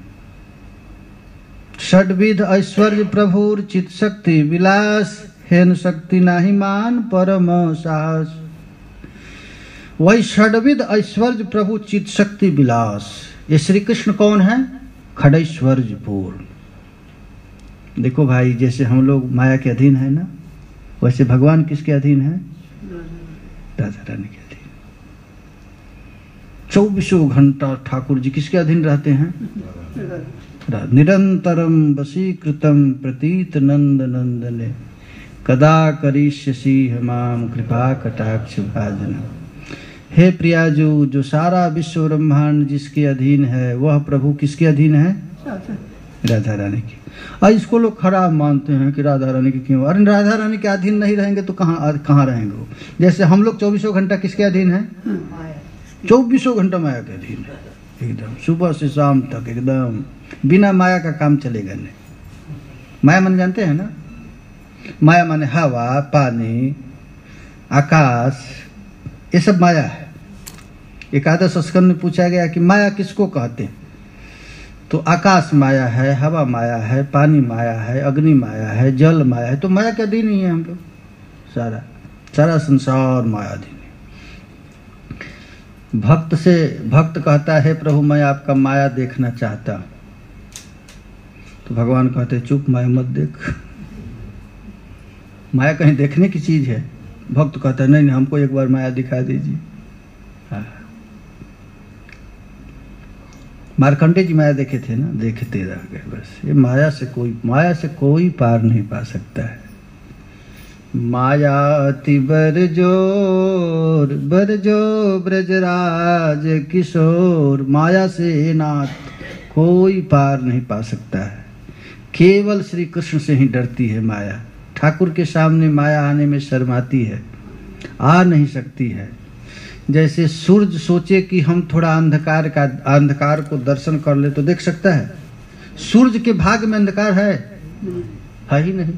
षड्विध ऐश्वर्य प्रभुर चित शक्ति विलास, हेन शक्ति नाही मान परम साहस। वही षड्विध ऐश्वर्य प्रभु चित शक्ति विलास। ये श्री कृष्ण कौन है? खड़ैश्वर्य पूर्ण। देखो भाई, जैसे हम लोग माया के अधीन है ना, वैसे भगवान किसके अधीन है? राधा रानी के अधीन। 24 घंटा ठाकुर जी किसके अधीन रहते हैं? निरंतरम वशीकृतम प्रतीत नंद नंदने कदा करिष्यसि माम कृपा कटाक्ष भाजन। हे प्रियाजू, जो सारा विश्व ब्रह्मांड जिसके अधीन है वह प्रभु किसके अधीन है? राधा रानी की। और इसको लोग खराब मानते हैं कि राधा रानी की क्यों? अरे राधा रानी के अधीन नहीं रहेंगे तो कहाँ रहेंगे वो? जैसे हम लोग 24 घंटा किसके अधीन है? 24 घंटा माया के अधीन है एकदम, सुबह से शाम तक एकदम। बिना माया का काम चलेगा नहीं। माया माने जानते हैं ना? माया माने हवा, पानी, आकाश, ये सब माया है। एकादश स्कंद में पूछा गया कि माया किसको कहते हैं, तो आकाश माया है, हवा माया है, पानी माया है, अग्नि माया है, जल माया है। तो माया के अधीन ही है हम लोग। सारा संसार मायाधीन है। भक्त कहता है प्रभु मैं आपका माया देखना चाहता। तो भगवान कहते चुप, माया मत देख। माया कहीं देखने की चीज है? भक्त कहता है नहीं, हमको एक बार माया दिखा दीजिए। मार्कंडेय जी माया देखे थे ना, देखते रह गए बस। ये माया से कोई पार नहीं पा सकता है। माया अति बरजोर बरजो ब्रजराज किशोर। माया से नाथ कोई पार नहीं पा सकता है। केवल श्री कृष्ण से ही डरती है माया। ठाकुर के सामने माया आने में शर्माती है, आ नहीं सकती है। जैसे सूरज सोचे कि हम थोड़ा अंधकार को दर्शन कर ले तो देख सकता है? सूरज के भाग में अंधकार है ही नहीं।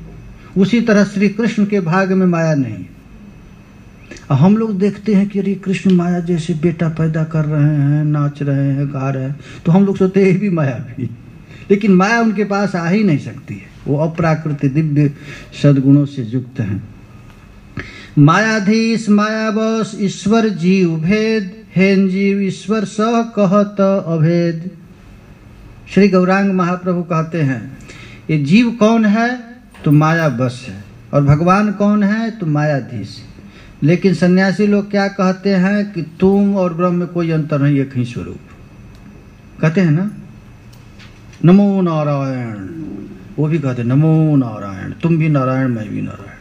उसी तरह श्री कृष्ण के भाग में माया नहीं। हम लोग देखते हैं कि अरे कृष्ण माया जैसे बेटा पैदा कर रहे हैं, नाच रहे हैं, गा रहे हैं, तो हम लोग सोचते हैं भी माया भी। लेकिन माया उनके पास आ ही नहीं सकती है। वो अप्राकृत दिव्य सद्गुणों से युक्त हैं। मायाधीश मायावश ईश्वर जीव भेद, हेन जीव ईश्वर सह कहत अभेद। श्री गौरांग महाप्रभु कहते हैं ये जीव कौन है? तो माया बस है। और भगवान कौन है? तो मायाधीश। लेकिन सन्यासी लोग क्या कहते हैं कि तुम और ब्रह्म में कोई अंतर नहीं, एक ही स्वरूप। कहते हैं ना, नमो नारायण। वो भी कहते नमो नारायण, तुम भी नारायण, मैं भी नारायण।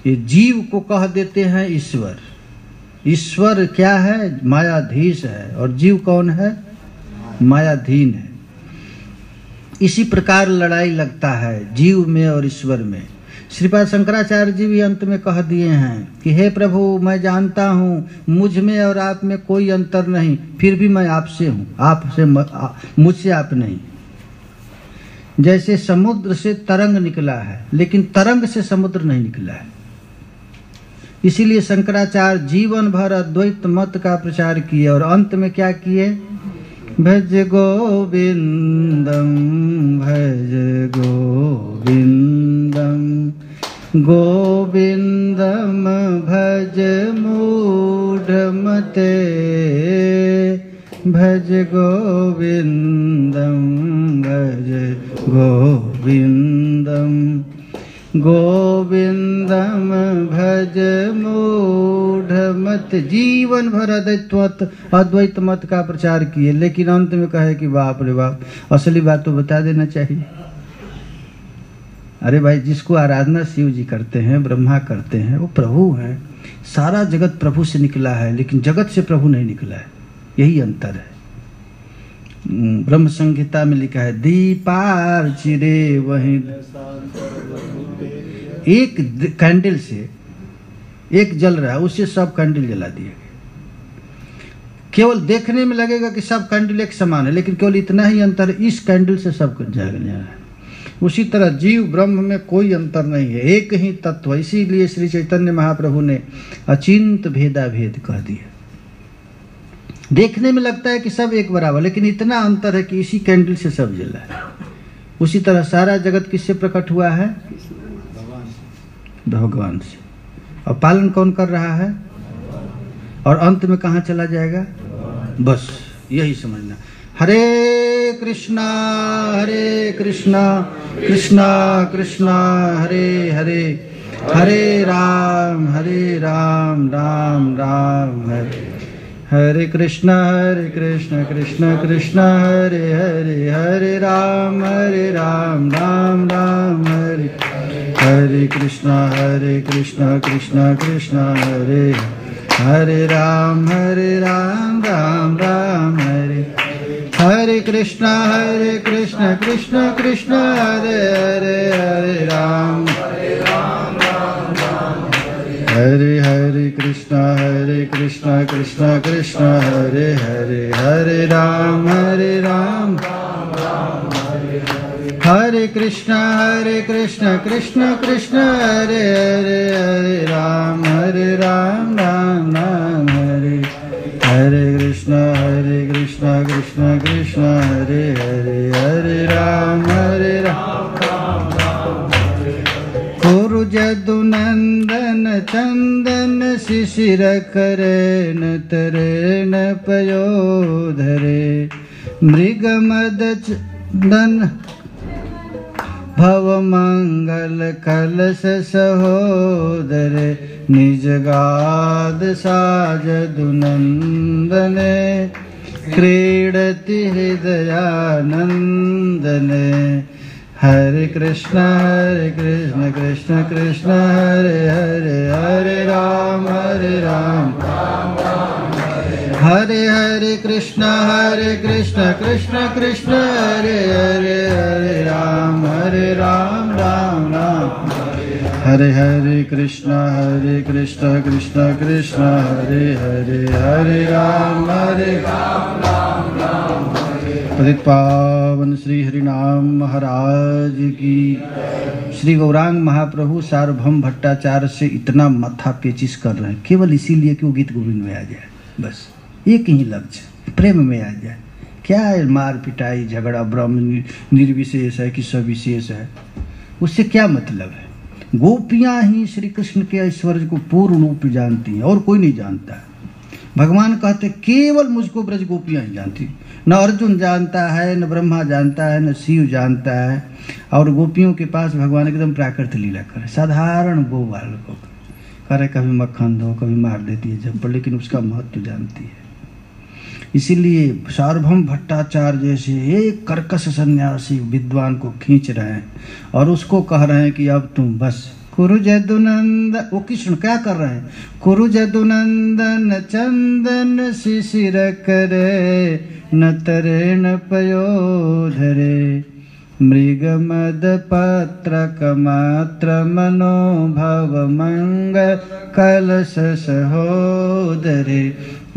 ये जीव को कह देते हैं ईश्वर। ईश्वर क्या है? मायाधीश है। और जीव कौन है? मायाधीन है। इसी प्रकार लड़ाई लगता है जीव में और ईश्वर में। श्रीपाद शंकराचार्य जी भी अंत में कह दिए हैं कि हे प्रभु, मैं जानता हूँ मुझ में और आप में कोई अंतर नहीं, फिर भी मैं आपसे हूँ, आपसे मुझसे आप नहीं। जैसे समुद्र से तरंग निकला है, लेकिन तरंग से समुद्र नहीं निकला है। इसीलिए शंकराचार्य जीवन भर अद्वैत मत का प्रचार किए और अंत में क्या किए? भज गोविंदम भज गोविंदम गोविंदम भज मूढ़मते भज गोविंदम भज गोविंदम गोविंदम भज मूढ़मत। जीवन भर अद्वैत मत का प्रचार किए, लेकिन अंत में कहे कि बाप रे बाप, असली बात तो बता देना चाहिए। अरे भाई, जिसको आराधना शिव जी करते हैं, ब्रह्मा करते हैं, वो प्रभु हैं। सारा जगत प्रभु से निकला है, लेकिन जगत से प्रभु नहीं निकला है। यही अंतर है। ब्रह्म संहिता में लिखा है दीपार चिरे वही। एक कैंडल से एक जल रहा है, उससे सब कैंडल जला दिए गए। केवल देखने में लगेगा कि सब कैंडल एक समान है, लेकिन केवल इतना ही अंतर, इस कैंडल से सब कुछ जल रहा है। उसी तरह जीव ब्रह्म में कोई अंतर नहीं है, एक ही तत्व। इसीलिए श्री चैतन्य महाप्रभु ने अचिंत भेदा भेद कह दिया। देखने में लगता है कि सब एक बराबर, लेकिन इतना अंतर है कि इसी कैंडल से सब जला है। उसी तरह सारा जगत किससे प्रकट हुआ है? भगवान से। और पालन कौन कर रहा है? और अंत में कहाँ चला जाएगा? बस यही समझना। हरे कृष्णा कृष्णा कृष्णा हरे हरे, हरे राम राम राम हरे। हरे कृष्णा कृष्णा कृष्णा हरे हरे, हरे राम राम राम हरे। हरे कृष्णा कृष्णा कृष्णा हरे हरे राम राम राम हरे। हरे कृष्णा कृष्णा कृष्णा हरे हरे, हरे राम हरे कृष्णा कृष्णा हरे हरे, हरे राम हरे कृष्णा कृष्णा कृष्णा हरे हरे, हरे राम राम हरे। हरे कृष्णा कृष्णा हरे हरे, हरे राम कुरु जदुनंदन चंदन शिशिर करेण तरेण पयोधरे, मृगमद चंदन भव मंगल कलश सहोदरे, निजगाद साजदुनंदने क्रीडति हृदयानंदने। हरे कृष्णा कृष्णा हरे हरे, हरे राम हरे हरे कृष्णा कृष्णा हरे हरे, हरे राम राम हरे। हरे कृष्णा कृष्णा हरे हरे, हरे राम पतित पावन श्री हरिनाम महाराज की। श्री गौरांग महाप्रभु सार्वभौम भट्टाचार्य से इतना माथा पेचिश कर रहे हैं केवल इसीलिए कि वो गीत गोविंद में आ जाए, बस एक ही लक्ष्य, प्रेम में आ जाए। क्या है मार पिटाई झगड़ा ब्रह्म निर्विशेष है कि सविशेष है, उससे क्या मतलब है? गोपियां ही श्री कृष्ण के ऐश्वर्य को पूर्ण रूप जानती हैं और कोई नहीं जानता है। भगवान कहते केवल मुझको ब्रज गोपियां ही जानती, न अर्जुन जानता है, न ब्रह्मा जानता है, न शिव जानता है। और गोपियों के पास भगवान एकदम प्राकृत लीला करे, साधारण गो बालकों करे, कभी मक्खन दो कभी मार देती है जब पर, लेकिन उसका महत्व जानती है। इसीलिए सार्वभौम भट्टाचार्य जैसे एक कर्कश सन्यासी विद्वान को खींच रहे हैं और उसको कह रहे हैं कि अब तुम बस कुरु जदुनंदन। वो कृष्ण क्या कर रहे हैं? कुरु जदुनंदन चंदन शिशिर करे, न तरेण पयोधरे, मृगमद पत्रक मात्र मनोभव मंग कलश सहोदरे,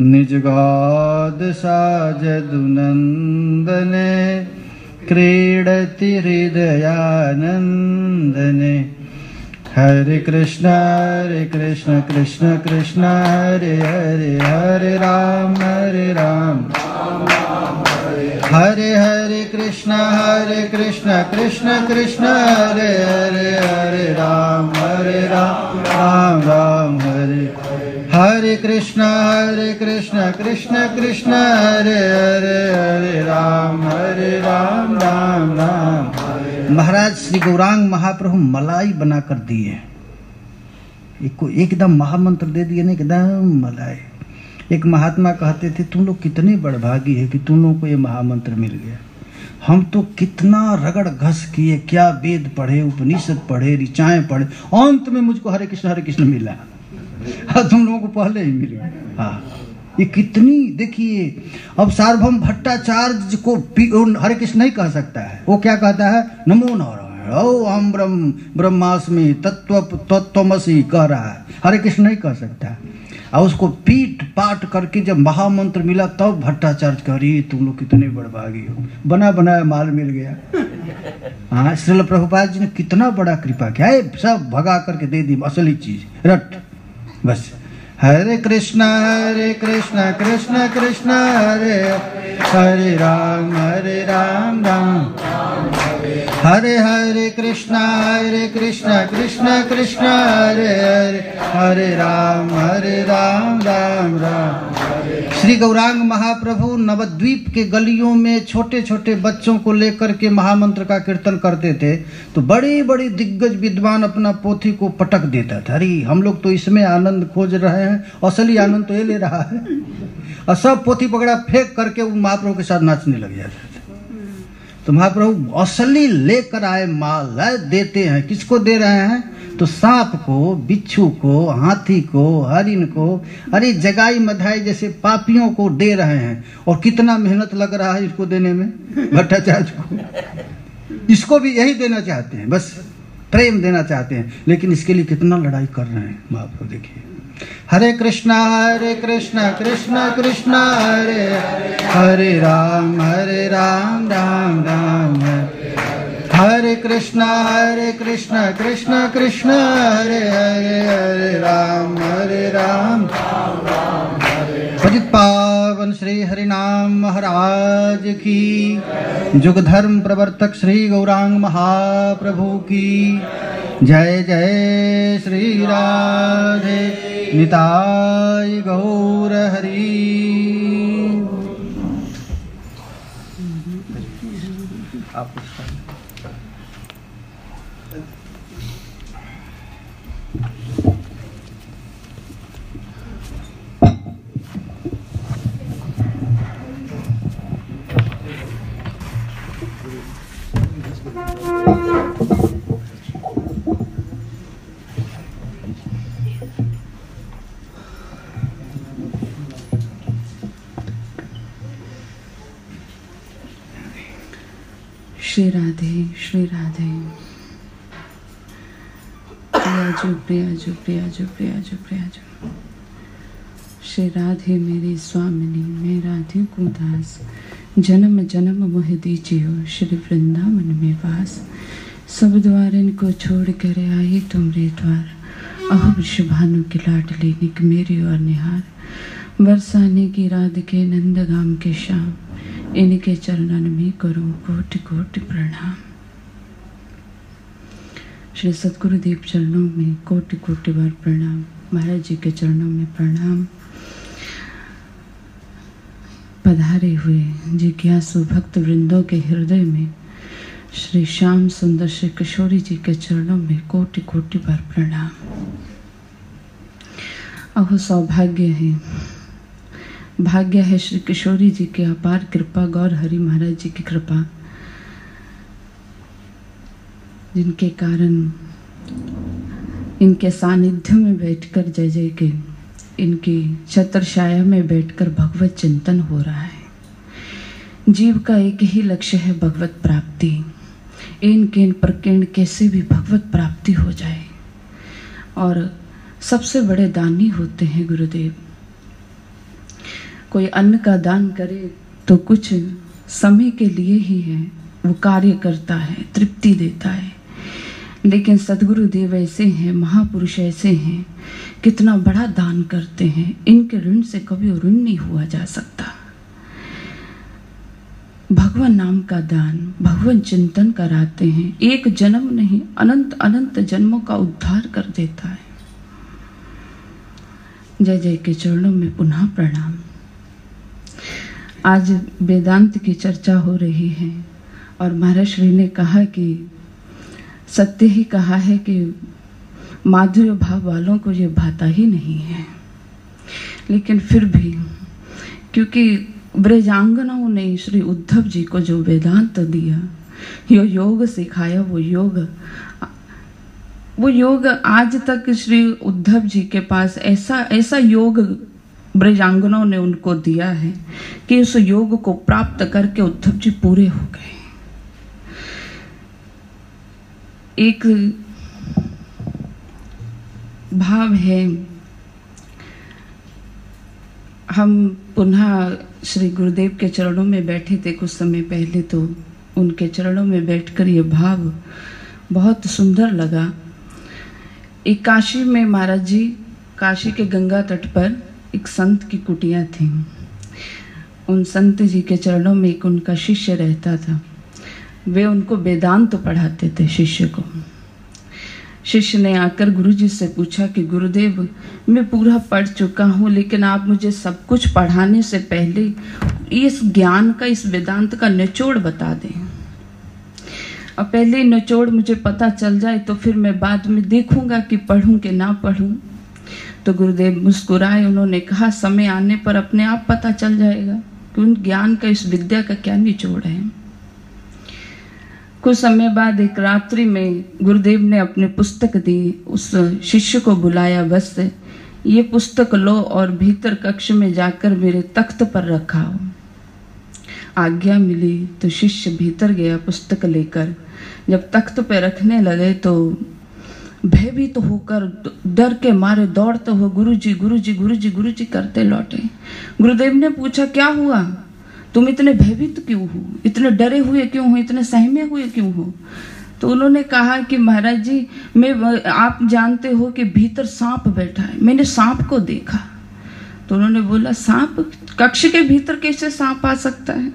निजगाद साजदुनंदने क्रीडति हृदयानंदने। हरे कृष्णा कृष्णा हरे हरे, हरे राम हरे हरे कृष्णा कृष्णा हरे हरे, हरे राम राम हरे। हरे कृष्णा कृष्णा हरे हरे, हरे राम राम। महाराज श्री गौरांग महाप्रभु मलाई बना कर दिए, एकदम महामंत्र दे दिए ना, एकदम मलाई। एक महात्मा कहते थे तुम लोग कितने बड़भागी है कि तुम लोगों को ये महामंत्र मिल गया। हम तो कितना रगड़ घस किए, क्या वेद पढ़े, उपनिषद पढ़े, ऋचाएं पढ़े, अंत में मुझको हरे कृष्ण मिला। हाँ, तुम लोगों को पहले ही मिल गया। हाँ, ये कितनी देखिए। अब सार्वभौम भट्टाचार्य को हरे कृष्ण नहीं कह सकता है, वो क्या कहता है? नमो नारायण, ओ हम ब्रह्मास्मि तत्त्वमसि कह रहा है, हरे कृष्ण नहीं कह सकता। और उसको पीट पाट करके जब महामंत्र मिला तब भट्टाचार्य कह रही तुम लोग कितने बड़भागी हो, बना बनाया माल मिल गया। हाँ, श्रील प्रभुपाद जी ने कितना बड़ा कृपा किया है, सब भगा करके दे दी असली चीज रट बस। हरे कृष्णा कृष्णा हरे हरे राम राम हरे हरे कृष्णा कृष्णा कृष्णा हरे हरे, हरे राम राम राम हरे। श्री गौरांग महाप्रभु नवद्वीप के गलियों में छोटे छोटे बच्चों को लेकर के महामंत्र का कीर्तन करते थे, तो बड़ी बड़ी दिग्गज विद्वान अपना पोथी को पटक देता था, अरे हम लोग तो इसमें आनंद खोज रहे हैं, असली आनंद तो ये ले रहा है। और सब पोथी पकड़ा फेंक करके वो महाप्रभु के साथ नाचने लग जाते थे। तो महाप्रभु असली लेकर आए माल देते हैं। किसको दे रहे हैं? तो सांप को, बिच्छू को, हाथी को, हरिन को, अरे जगाई मधाई जैसे पापियों को दे रहे हैं। और कितना मेहनत लग रहा है इसको देने में भट्टाचार्य को। इसको भी यही देना चाहते हैं, बस प्रेम देना चाहते हैं, लेकिन इसके लिए कितना लड़ाई कर रहे हैं महाप्रभु। देखिए, हरे कृष्णा कृष्णा कृष्णा हरे हरे, राम राम राम हरे, हरे कृष्णा कृष्णा कृष्णा हरे हरे, हरे राम भजित पावन श्री हरिनाम महाराज की, जुग धर्म प्रवर्तक श्री गौरांग महाप्रभु की जय। जय श्री राधे निताय गौर हरि। आप श्री राधे श्री राधे, प्रियाजू प्रियाजू प्रियाजू प्रियाजू प्रियाजू। श्री राधे मेरी स्वामिनी, मैं राधे को दास, जन्म जन्म मोह दीजियो, श्री वृंदावन में वास। सब द्वारन को छोड़ कर आई तुमरे द्वार, अहो वृषभानु की लाडली निक मेरी और निहार। बरसाने की राध के नंदगाम के शाम, इनके चरणन में करूं कोटि कोटि प्रणाम। श्री सद्गुरुदेव चरणों में कोटि कोटि बार प्रणाम, महाराज जी के चरणों में प्रणाम। पधारे हुए जिज्ञासु भक्त वृंदों के हृदय में श्री श्याम सुंदर श्री किशोरी जी के चरणों में कोटि कोटि बार प्रणाम। अहो सौभाग्य है, भाग्य है श्री किशोरी जी की अपार कृपा, गौर हरि महाराज जी की कृपा, जिनके कारण इनके सानिध्य में बैठकर जय जय के, इनकी छत्रछाया में बैठकर भगवत चिंतन हो रहा है। जीव का एक ही लक्ष्य है, भगवत प्राप्ति। इन केन प्रकीर्ण कैसे भी भगवत प्राप्ति हो जाए। और सबसे बड़े दानी होते हैं गुरुदेव। कोई अन्न का दान करे तो कुछ समय के लिए ही है, वो कार्य करता है, तृप्ति देता है। लेकिन सद्गुरुदेव ऐसे हैं, महापुरुष ऐसे हैं, कितना बड़ा दान करते हैं। इनके ऋण से कभी ऋण नहीं हुआ जा सकता। भगवान नाम का दान, भगवान चिंतन कराते हैं, एक जन्म नहीं अनंत अनंत जन्मों का उद्धार कर देता है। जय जय के चरणों में पुनः प्रणाम। आज वेदांत की चर्चा हो रही है और महाराज श्री ने कहा कि सत्य ही कहा है कि माधुर्य भाव वालों को ये भाता ही नहीं है। लेकिन फिर भी क्योंकि ब्रजांगनाओं ने श्री उद्धव जी को जो वेदांत दिया, यो योग सिखाया, वो योग आज तक श्री उद्धव जी के पास ऐसा योग ब्रजांगनों ने उनको दिया है कि उस योग को प्राप्त करके उद्धव जी पूरे हो गए। एक भाव है, हम पुनः श्री गुरुदेव के चरणों में बैठे थे कुछ समय पहले, तो उनके चरणों में बैठकर ये भाव बहुत सुंदर लगा। एक काशी में महाराज जी, काशी के गंगा तट पर एक संत की कुटिया थी। उन संत जी के चरणों में एक उनका शिष्य रहता था। वे उनको वेदांत पढ़ाते थे शिष्य को। शिष्य ने आकर गुरुजी से पूछा कि गुरुदेव, मैं पूरा पढ़ चुका हूँ, लेकिन आप मुझे सब कुछ पढ़ाने से पहले इस ज्ञान का, इस वेदांत का निचोड़ बता दें। अब पहले निचोड़ मुझे पता चल जाए तो फिर मैं बाद में देखूंगा कि पढ़ूं कि ना पढ़ूं। तो गुरुदेव मुस्कुराए, उन्होंने कहा समय आने पर अपने आप पता चल जाएगा कि उन ज्ञान का, इस विद्या का क्या निचोड़ है। कुछ समय बाद एक रात्रि में गुरुदेव ने अपनी पुस्तक दी, उस शिष्य को बुलाया, बस ये पुस्तक लो और भीतर कक्ष में जाकर मेरे तख्त पर रखाओ। आज्ञा मिली तो शिष्य भीतर गया पुस्तक लेकर। जब तख्त पे रखने लगे तो भयभीत होकर डर के मारे दौड़ते हुए गुरुजी गुरुजी गुरुजी गुरुजी करते लौटे। गुरुदेव ने पूछा, क्या हुआ, तुम इतने भयभीत क्यों हो, इतने डरे हुए क्यों हो, इतने सहमे हुए क्यों हो? तो उन्होंने कहा कि महाराज जी, आप जानते हो कि भीतर सांप बैठा है, मैंने सांप को देखा। तो उन्होंने बोला, सांप? कक्ष के भीतर कैसे सांप आ सकता है?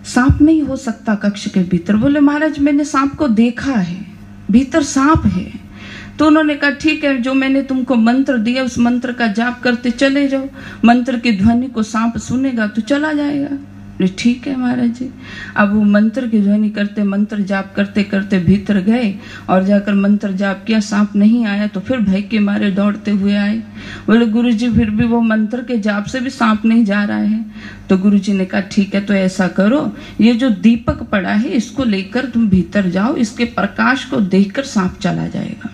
सांप नहीं हो सकता कक्ष के भीतर। बोले महाराज, मैंने सांप को देखा है, भीतर सांप है। तो उन्होंने कहा, ठीक है, जो मैंने तुमको मंत्र दिया उस मंत्र का जाप करते चले जाओ, मंत्र की ध्वनि को सांप सुनेगा तो चला जाएगा। ठीक है महाराज जी। अब वो मंत्र की ध्वनि करते, मंत्र जाप करते करते भीतर गए और जाकर मंत्र जाप किया, सांप नहीं आया। तो फिर भय के मारे दौड़ते हुए आए। बोले गुरुजी, फिर भी वो मंत्र के जाप से भी सांप नहीं जा रहा है। तो गुरुजी ने कहा, ठीक है, तो ऐसा करो, ये जो दीपक पड़ा है इसको लेकर तुम भीतर जाओ, इसके प्रकाश को देखकर सांप चला जाएगा।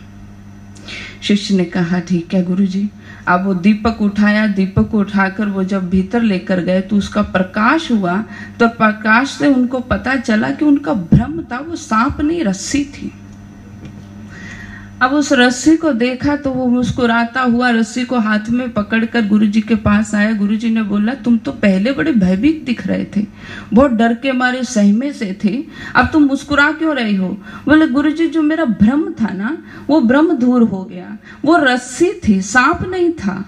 शिष्य ने कहा, ठीक है गुरुजी। अब वो दीपक उठाया, दीपक को उठाकर वो जब भीतर लेकर गए तो उसका प्रकाश हुआ। तो प्रकाश से उनको पता चला कि उनका भ्रम था, वो सांप नहीं रस्सी थी। अब उस रस्सी को देखा तो वो मुस्कुराता हुआ रस्सी को हाथ में पकड़कर गुरुजी के पास आया। गुरुजी ने बोला, तुम तो पहले बड़े भयभीत दिख रहे थे, बहुत डर के मारे सहमे से थे, अब तुम मुस्कुरा क्यों रहे हो? बोले गुरुजी, जो मेरा भ्रम था ना, वो भ्रम दूर हो गया, वो रस्सी थी, सांप नहीं था।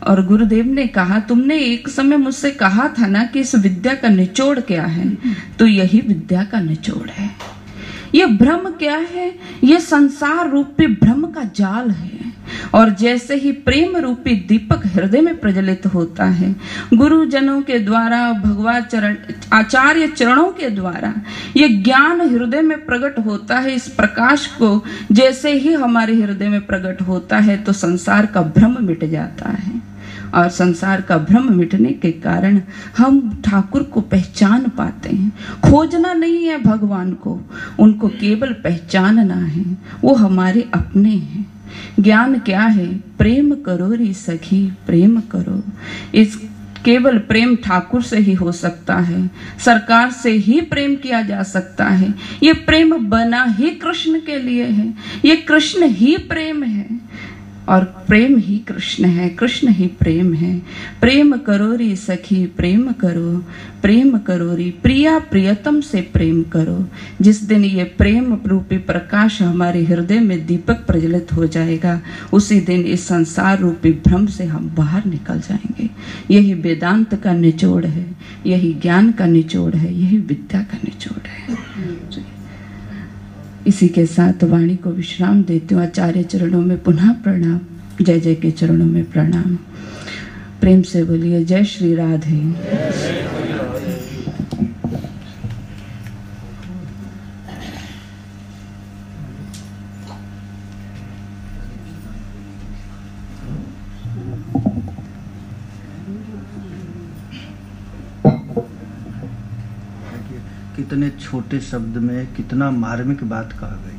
और गुरुदेव ने कहा, तुमने एक समय मुझसे कहा था ना कि इस विद्या का निचोड़ क्या है, तो यही विद्या का निचोड़ है। ये भ्रम क्या है? ये संसार रूपी भ्रम का जाल है। और जैसे ही प्रेम रूपी दीपक हृदय में प्रज्वलित होता है, गुरुजनों के द्वारा, भगवान आचार्य चरणों के द्वारा ये ज्ञान हृदय में प्रकट होता है। इस प्रकाश को जैसे ही हमारे हृदय में प्रकट होता है तो संसार का भ्रम मिट जाता है। और संसार का भ्रम मिटने के कारण हम ठाकुर को पहचान पाते हैं। खोजना नहीं है भगवान को, उनको केवल पहचानना है, वो हमारे अपने हैं। ज्ञान क्या है? प्रेम करो रे सखी, प्रेम करो। इस केवल प्रेम ठाकुर से ही हो सकता है, सरकार से ही प्रेम किया जा सकता है। ये प्रेम बना ही कृष्ण के लिए है, ये कृष्ण ही प्रेम है और प्रेम ही कृष्ण है, कृष्ण ही प्रेम है। प्रेम करो रे सखी, प्रेम करो, प्रेम करो रे प्रिया, प्रियतम से प्रेम करो। जिस दिन ये प्रेम रूपी प्रकाश हमारे हृदय में दीपक प्रज्वलित हो जाएगा, उसी दिन इस संसार रूपी भ्रम से हम बाहर निकल जाएंगे। यही वेदांत का निचोड़ है, यही ज्ञान का निचोड़ है, यही विद्या का निचोड़ है। इसी के साथ वाणी को विश्राम देती हूँ। आचार्य चरणों में पुनः प्रणाम, जय जय के चरणों में प्रणाम। प्रेम से बोलिए जय श्री राधे। कितने छोटे शब्द में कितना मार्मिक बात कह गई।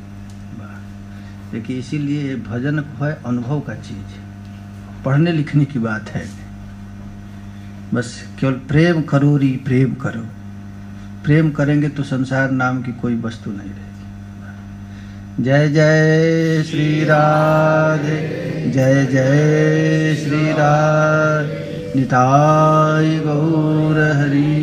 देखिए, इसीलिए भजन है अनुभव का चीज, पढ़ने लिखने की बात है। बस केवल प्रेम करो री, प्रेम करो। प्रेम करेंगे तो संसार नाम की कोई वस्तु नहीं रहेगी। जय जय श्री राधे, जय जय श्री राधे, निताय गौर हरि।